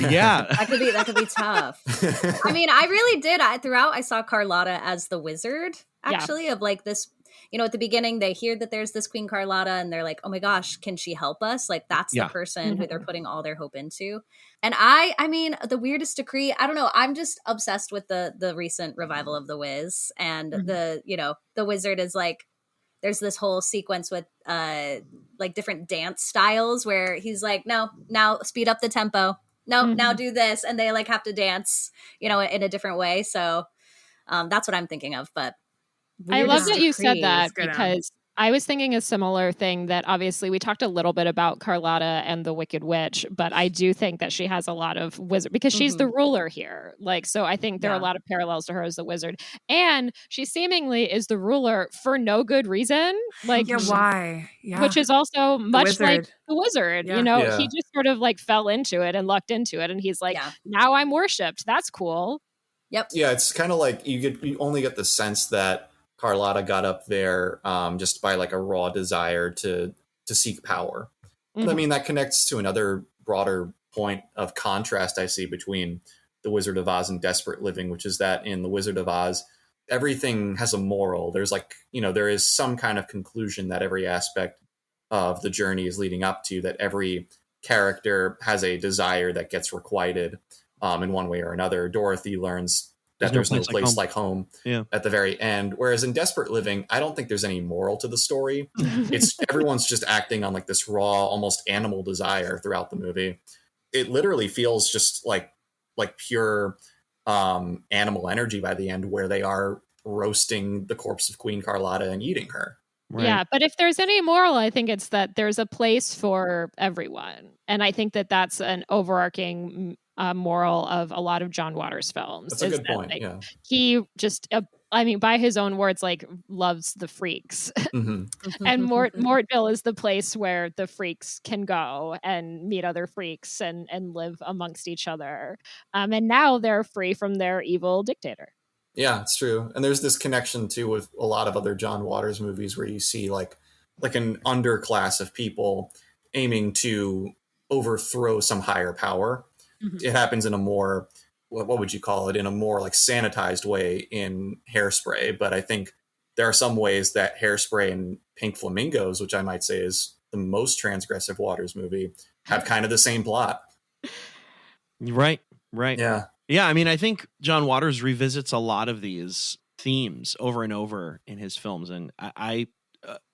yeah. That could be tough. I mean, I really did. Throughout, I saw Carlotta as the wizard, actually, of like this, you know, at the beginning, they hear that there's this Queen Carlotta and they're like, oh my gosh, can she help us? Like, that's the person who they're putting all their hope into. And I mean, the weirdest decree, I don't know. I'm just obsessed with the recent revival of The Wiz. And the wizard is like, there's this whole sequence with like different dance styles where he's like, no, now speed up the tempo. No, now do this. And they like have to dance, you know, in a different way. So that's what I'm thinking of. But I love that you said decree that is good. because I was thinking a similar thing that obviously we talked a little bit about Carlotta and the Wicked Witch, but I do think that she has a lot of wizard because she's the ruler here. Like, so I think there are a lot of parallels to her as the wizard. And she seemingly is the ruler for no good reason. Like, why? Yeah. which is also much like wizard. the wizard. Yeah. You know, Yeah. he just sort of like fell into it and lucked into it. And he's like, now I'm worshipped. That's cool. Yep. Yeah, it's kind of like you only get the sense that Carlotta got up there just by like a raw desire to seek power. But I mean, that connects to another broader point of contrast I see between The Wizard of Oz and Desperate Living, which is that in The Wizard of Oz, everything has a moral. There's like, you know, there is some kind of conclusion that every aspect of the journey is leading up to, that every character has a desire that gets requited in one way or another. Dorothy learns that there's no place like home Yeah. at the very end. Whereas in Desperate Living, I don't think there's any moral to the story. It's everyone's just acting on like this raw, almost animal desire throughout the movie. It literally feels just like pure animal energy by the end, where they are roasting the corpse of Queen Carlotta and eating her. Right. Yeah, but if there's any moral, I think it's that there's a place for everyone. And I think that that's an overarching moral of a lot of John Waters' films. That's a good point. Like, yeah. He just, I mean, by his own words, like loves the freaks. Mm-hmm. And Mortville is the place where the freaks can go and meet other freaks and live amongst each other. And now they're free from their evil dictator. Yeah, it's true. And there's this connection too with a lot of other John Waters movies where you see like an underclass of people aiming to overthrow some higher power. Mm-hmm. It happens in a more, what would you call it, in a more like sanitized way in Hairspray. But I think there are some ways that Hairspray and Pink Flamingos, which I might say is the most transgressive Waters movie, have kind of the same plot. Right. Yeah. Yeah, I mean, I think John Waters revisits a lot of these themes over and over in his films. And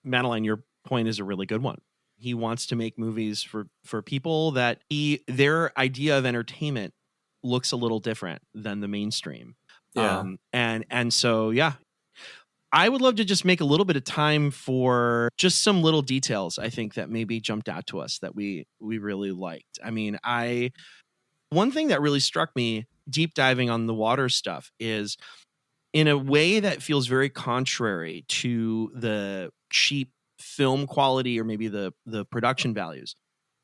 Madeline, your point is a really good one. He wants to make movies for people that their idea of entertainment looks a little different than the mainstream. Yeah. And so, yeah, I would love to just make a little bit of time for just some little details, I think, that maybe jumped out to us that we really liked. I mean, one thing that really struck me deep diving on the Waters stuff is, in a way that feels very contrary to the cheap film quality or maybe the production values,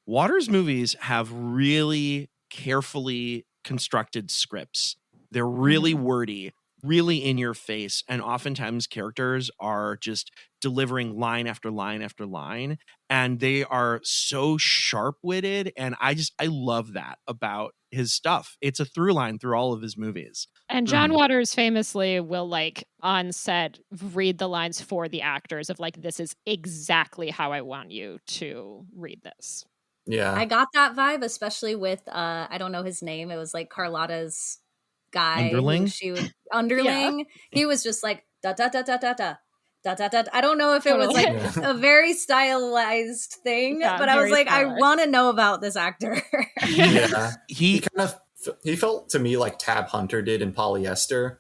Waters movies have really carefully constructed scripts. They're really wordy, really in your face, and oftentimes characters are just delivering line after line after line, and they are so sharp-witted, and I love that about his stuff. It's a through line through all of his movies. And John Waters famously will, like, on set read the lines for the actors of like, this is exactly how I want you to read this. Yeah. I got that vibe, especially with I don't know his name. It was like Carlotta's guy. Underling? Underling. Yeah. He was just like da da da da da da. Da, da, da. I don't know if it was like a very stylized thing, but I was like, stylish. I want to know about this actor. Yeah. He felt to me like Tab Hunter did in Polyester,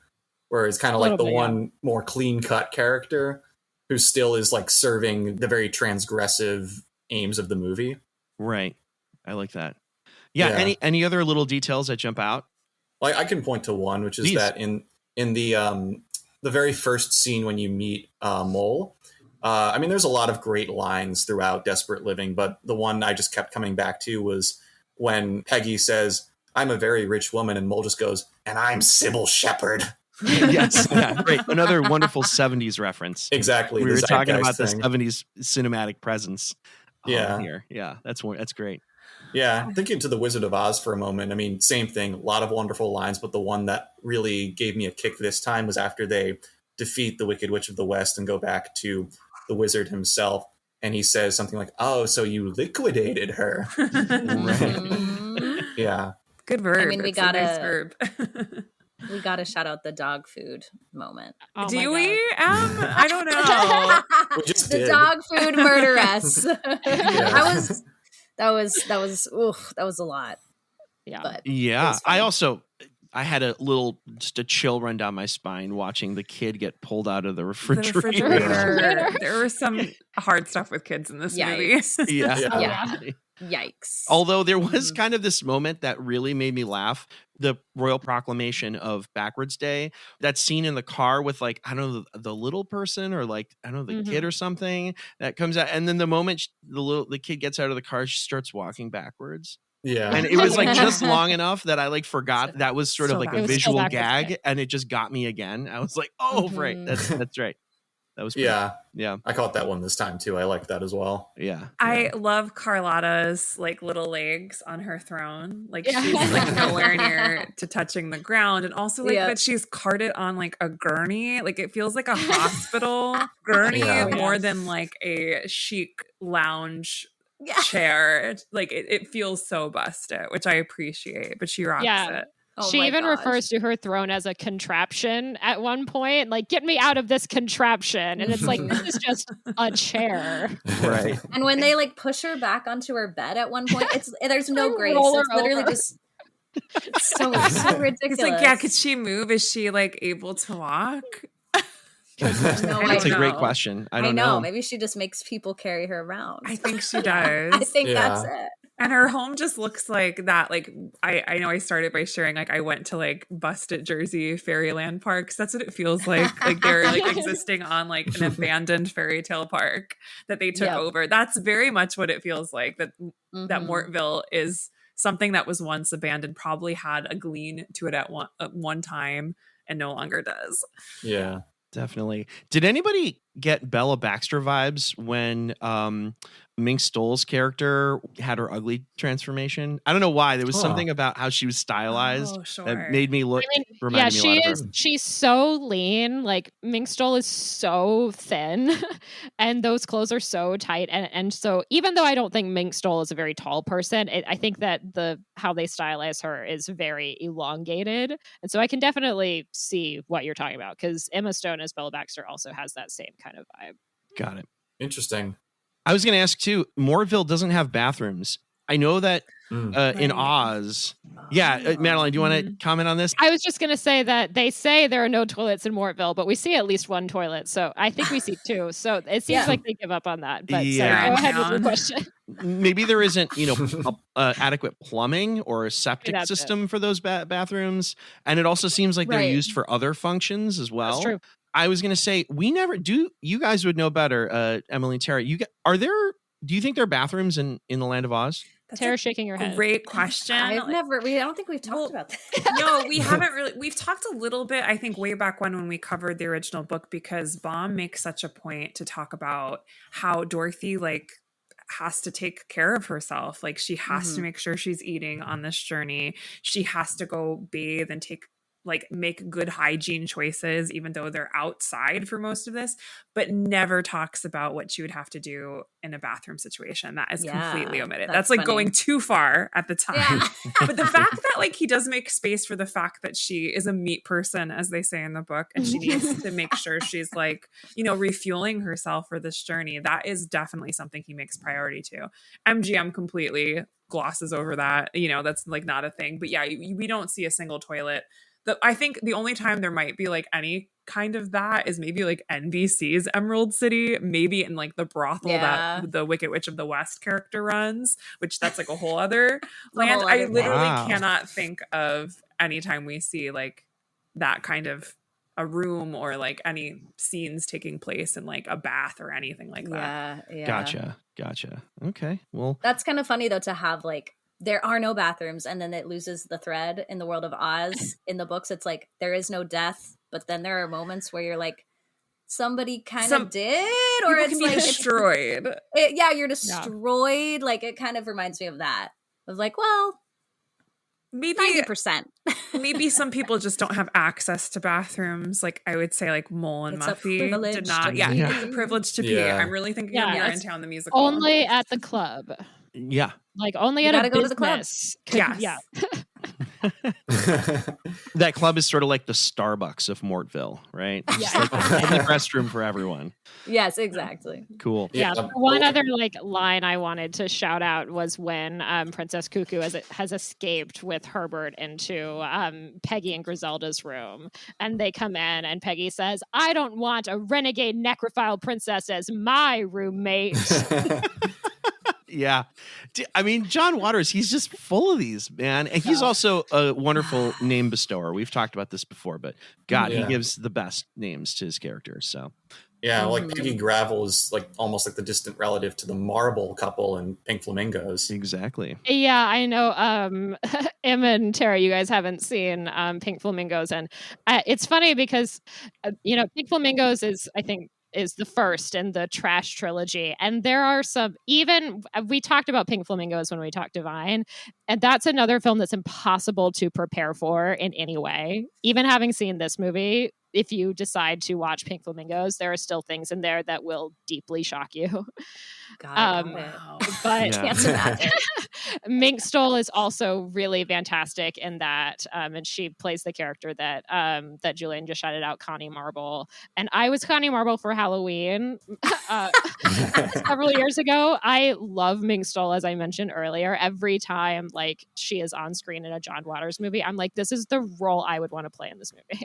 where it's kind of like the one more clean cut character who still is like serving the very transgressive aims of the movie. Right. I like that. Yeah. Any other little details that jump out? Well, I can point to one, which is that in the very first scene when you meet Mole, I mean, there's a lot of great lines throughout Desperate Living, but the one I just kept coming back to was when Peggy says, "I'm a very rich woman," and Mole just goes, "And I'm Sybil Shepherd." Yes, yeah, great. Another wonderful 70s reference. Exactly. We were talking about the 70s cinematic presence. Yeah. Here. Yeah, that's great. Yeah, thinking to The Wizard of Oz for a moment, I mean, same thing, a lot of wonderful lines, but the one that really gave me a kick this time was after they defeat the Wicked Witch of the West and go back to the wizard himself, and he says something like, "Oh, so you liquidated her." Yeah. Good verb. I mean, we got a nice verb. We got to shout out the dog food moment. Oh, do we? I don't know. We just the did. Dog food murderess. That was a lot. Yeah. But yeah. I had just a chill run down my spine watching the kid get pulled out of the refrigerator. There was some hard stuff with kids in this Yikes. movie. Yeah. Yikes. Although there was kind of this moment that really made me laugh. The royal proclamation of Backwards Day, that scene in the car with like, I don't know, the little person or like, I don't know, the kid or something that comes out. And then the moment the kid gets out of the car, she starts walking backwards. Yeah. And it was like just long enough that I like forgot that was sort of like a visual gag, and it just got me again. I was like, oh, right. That's right. That was pretty, yeah. I caught that one this time too. I liked that as well. Yeah. I love Carlotta's like little legs on her throne. Like she's like nowhere near to touching the ground, and also like that she's carted on like a gurney. Like it feels like a hospital gurney more than like a chic lounge chair. Like it feels so busted, which I appreciate. But she rocks it. Oh she my even gosh. refers to her throne as a contraption at one point, like, get me out of this contraption. And it's like, this is just a chair. Right. And when they like push her back onto her bed at one point, there's no Like, grace. roll her It's literally over. just so ridiculous. It's like, yeah, could she move? Is she like able to walk? No, That's a I great know. question. I I don't know. know. Maybe she just makes people carry her around. I think she does. I think Yeah. that's it. And her home just looks like that. Like, I know I started by sharing, like, I went to like Busted Jersey Fairyland parks. That's what it feels like. Like they're like existing on like an abandoned fairy tale park that they took Yep. over. That's very much what it feels like. That Mhm. Mortville is something that was once abandoned, probably had a glean to it at one time and no longer does. Yeah. Definitely. Did anybody get Bella Baxter vibes when Mink Stoll's character had her ugly transformation? I don't know why. There was something about how she was stylized Oh, sure. that made me look. I mean, yeah, reminded me a she lot of is. her. She's so lean. Like, Mink Stoll is so thin, and those clothes are so tight. And so, even though I don't think Mink Stoll is a very tall person, I think that how they stylize her is very elongated. And so, I can definitely see what you're talking about, because Emma Stone as Bella Baxter also has that same kind of vibe. Got it. Interesting. I was going to ask too. Mortville doesn't have bathrooms. I know that in Right. Oz. Yeah, Madeline, do you want to comment on this? I was just going to say that they say there are no toilets in Mortville, but we see at least one toilet. So I think we see two. So it seems Yeah. like they give up on that. But Yeah. sorry, go ahead with your Down. question. Maybe there isn't, adequate plumbing or a septic That's it. system for those bathrooms, and it also seems like they're Right. used for other functions as well. That's true. I was going to say we never do. You guys would know better, Emily and Tara. Do you think there are bathrooms in the Land of Oz? That's Tara a shaking her head. great question. I Like, don't think we've talked about that. no, we haven't really. We've talked a little bit, I think, way back when we covered the original book, because Baum makes such a point to talk about how Dorothy has to take care of herself. Like, she has to make sure she's eating on this journey. She has to go bathe and make good hygiene choices, even though they're outside for most of this, but never talks about what she would have to do in a bathroom situation. That is completely omitted. That's like funny. going too far at the time. Yeah. But the fact that he does make space for the fact that she is a meat person, as they say in the book, and she needs to make sure she's refueling herself for this journey, that is definitely something he makes priority to. MGM completely glosses over that. That's not a thing. But yeah, we don't see a single toilet. I think the only time there might be any kind of that is maybe NBC's Emerald City, maybe in the brothel that the Wicked Witch of the West character runs, which that's a whole other land. I literally cannot think of any time we see that kind of a room or any scenes taking place in a bath or anything like that. Yeah. Gotcha. Okay. Well, That's kind of funny though, to have there are no bathrooms, and then it loses the thread in the world of Oz. In the books, it's there is no death, but then there are moments where you're somebody kind of did, or it's can be destroyed. You're destroyed. It kind of reminds me of that. Of well, maybe 90%. Maybe some people just don't have access to bathrooms. I would say Mole and It's a Muffy privilege did not. to Yeah, be. it's a privilege to be. Yeah. I'm really thinking Yeah, of You're in it's Town, the musical. Only at the club. yeah. Only You at a gotta go to the club. business. Yes. Yeah. That club is sort of like the Starbucks of Mortville, right? Yeah. Just a public restroom for everyone. Yes, exactly. Cool. Yeah. One other line I wanted to shout out was when Princess Cuckoo has escaped with Herbert into Peggy and Griselda's room, and they come in, and Peggy says, "I don't want a renegade necrophile princess as my roommate." Yeah. I mean, John Waters, he's just full of these, man. And he's also a wonderful name bestower. We've talked about this before, but God, he gives the best names to his characters. So yeah, Peggy Gravel is almost the distant relative to the Marble couple in Pink Flamingos. exactly. Yeah, I know. Emma and Tara, you guys haven't seen Pink Flamingos, and it's funny because Pink Flamingos is, I think, is the first in the Trash trilogy, and there are some. Even we talked about Pink Flamingos when we talked Divine. And that's another film that's impossible to prepare for in any way. Even having seen this movie, if you decide to watch Pink Flamingos, there are still things in there that will deeply shock you. God, But can't imagine. Mink Stole is also really fantastic in that, and she plays the character that that Julian just shouted out, Connie Marble. And I was Connie Marble for Halloween several years ago. I love Mink Stole, as I mentioned earlier. Every time like she is on screen in a John Waters movie, I'm like, this is the role I would want to play in this movie.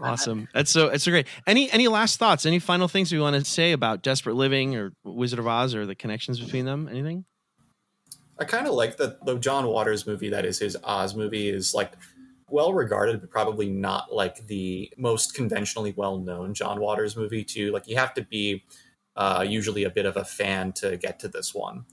Awesome. That's so great. Any last thoughts? Any final things we want to say about Desperate Living or Wizard of Oz or the connections between them? Anything? I kind of like that the John Waters movie, that is his Oz movie, is like well regarded, but probably not like the most conventionally well known John Waters movie too. Like you have to be usually a bit of a fan to get to this one.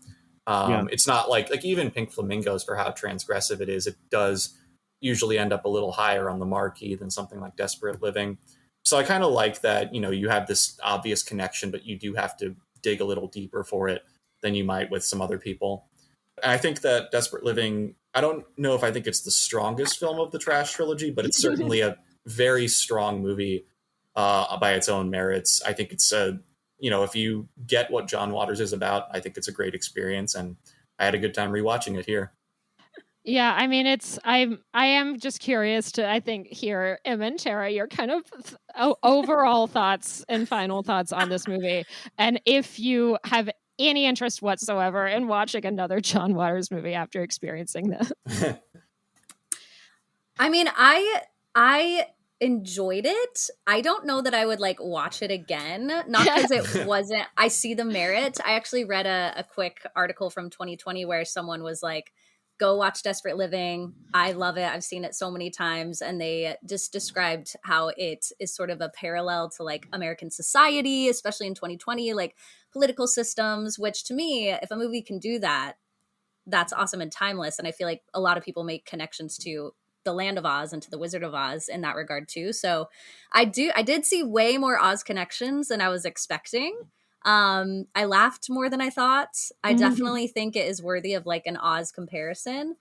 It's not like even Pink Flamingos, for how transgressive it is, it does usually end up a little higher on the marquee than something like Desperate Living. So I kind of like that, you have this obvious connection, but you do have to dig a little deeper for it than you might with some other people. And I think that Desperate Living, I don't know if I think it's the strongest film of the Trash trilogy, but it's certainly a very strong movie by its own merits. I think it's if you get what John Waters is about, I think it's a great experience, and I had a good time rewatching it here. Yeah, I mean, I am just curious to, I think, hear Em and Tara, your kind of overall thoughts and final thoughts on this movie. And if you have any interest whatsoever in watching another John Waters movie after experiencing this. I mean, I enjoyed it. I don't know that I would like watch it again. Not because it wasn't, I see the merit. I actually read a quick article from 2020 where someone was like, go watch Desperate Living. I love it. I've seen it so many times. And they just described how it is sort of a parallel to like American society, especially in 2020, like political systems, which to me, if a movie can do that, that's awesome and timeless. And I feel like a lot of people make connections to the Land of Oz and to the Wizard of Oz in that regard too. So I did see way more Oz connections than I was expecting. I laughed more than I thought. I definitely think it is worthy of like an Oz comparison.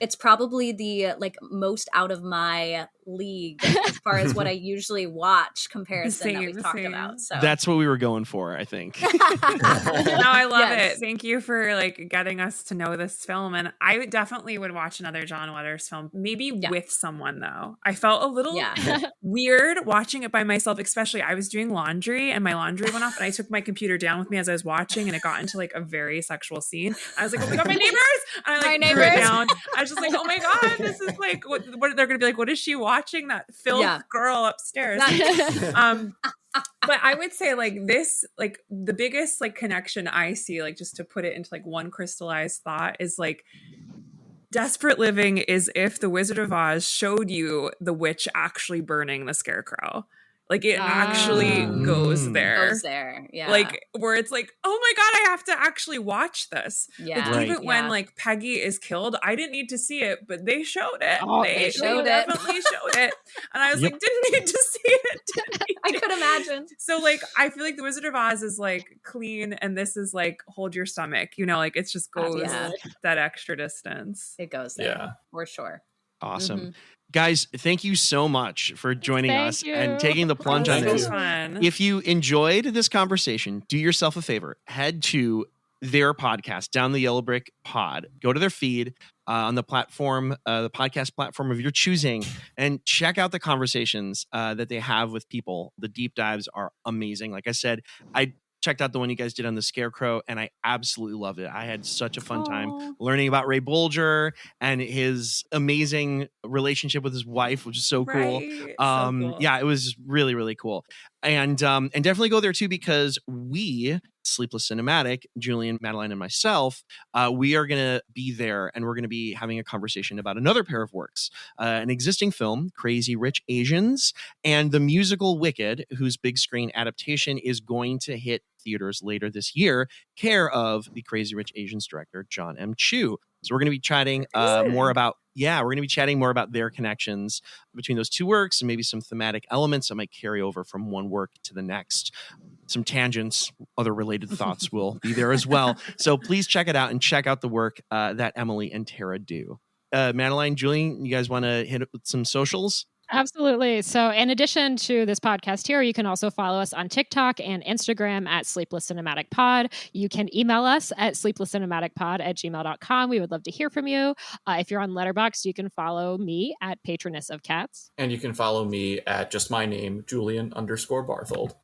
It's probably the like most out of my league as far as what I usually watch comparison that we've talked about. So that's what we were going for, I think. No, I love it. Thank you for like getting us to know this film. And I definitely would watch another John Waters film, maybe with someone though. I felt a little weird watching it by myself, especially I was doing laundry and my laundry went off and I took my computer down with me as I was watching and it got into like a very sexual scene. I was like, oh my God, my neighbors! And I like threw it down. I was just like, oh my God, this is like, what they're going to be like, what is she watching? That filth girl upstairs. But I would say like this, like the biggest like connection I see, like just to put it into like one crystallized thought, is like Desperate Living is if the Wizard of Oz showed you the witch actually burning the scarecrow. Like it actually goes there. Yeah. Like where it's like, oh my God, I have to actually watch this. Yeah. Like, even when like Peggy is killed, I didn't need to see it, but they showed it. Oh, they definitely showed it. And I was like, didn't need to see it. I could imagine. So like, I feel like the Wizard of Oz is like clean and this is like, hold your stomach, like it just goes that extra distance. It goes there for sure. Awesome. Guys, thank you so much for joining us and taking the plunge on this. If you enjoyed this conversation, do yourself a favor. Head to their podcast, Down the Yellow Brick Pod. Go to their feed on the platform, the podcast platform of your choosing, and check out the conversations that they have with people. The deep dives are amazing. Like I said, I checked out the one you guys did on the Scarecrow, and I absolutely loved it. I had such a fun time learning about Ray Bolger and his amazing relationship with his wife, which is so cool. Cool. Yeah, it was really, really cool. And definitely go there too, because we, Sleepless Cinematic, Julian, Madeline, and myself, we are going to be there, and we're going to be having a conversation about another pair of works, an existing film, Crazy Rich Asians, and the musical Wicked, whose big screen adaptation is going to hit theaters later this year, care of the Crazy Rich Asians director, John M. Chu. So we're going to be chatting more about their connections between those two works and maybe some thematic elements that might carry over from one work to the next. some tangents, other related thoughts will be there as well. So please check it out and check out the work that Emily and Tara do. Madeline, Julian, you guys want to hit it with some socials? Absolutely. So in addition to this podcast here, you can also follow us on TikTok and Instagram at Sleepless Cinematic Pod. You can email us at sleeplesscinematicpod@gmail.com. We would love to hear from you. If you're on Letterboxd, you can follow me at Patroness of Cats. And you can follow me at just my name, Julian_Barthold.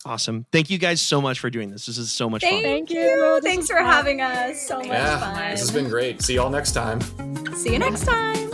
Awesome. Thank you guys so much for doing this. This is so much fun. Thank you. Thanks for having us. So much fun. This has been great. See y'all next time. See you next time.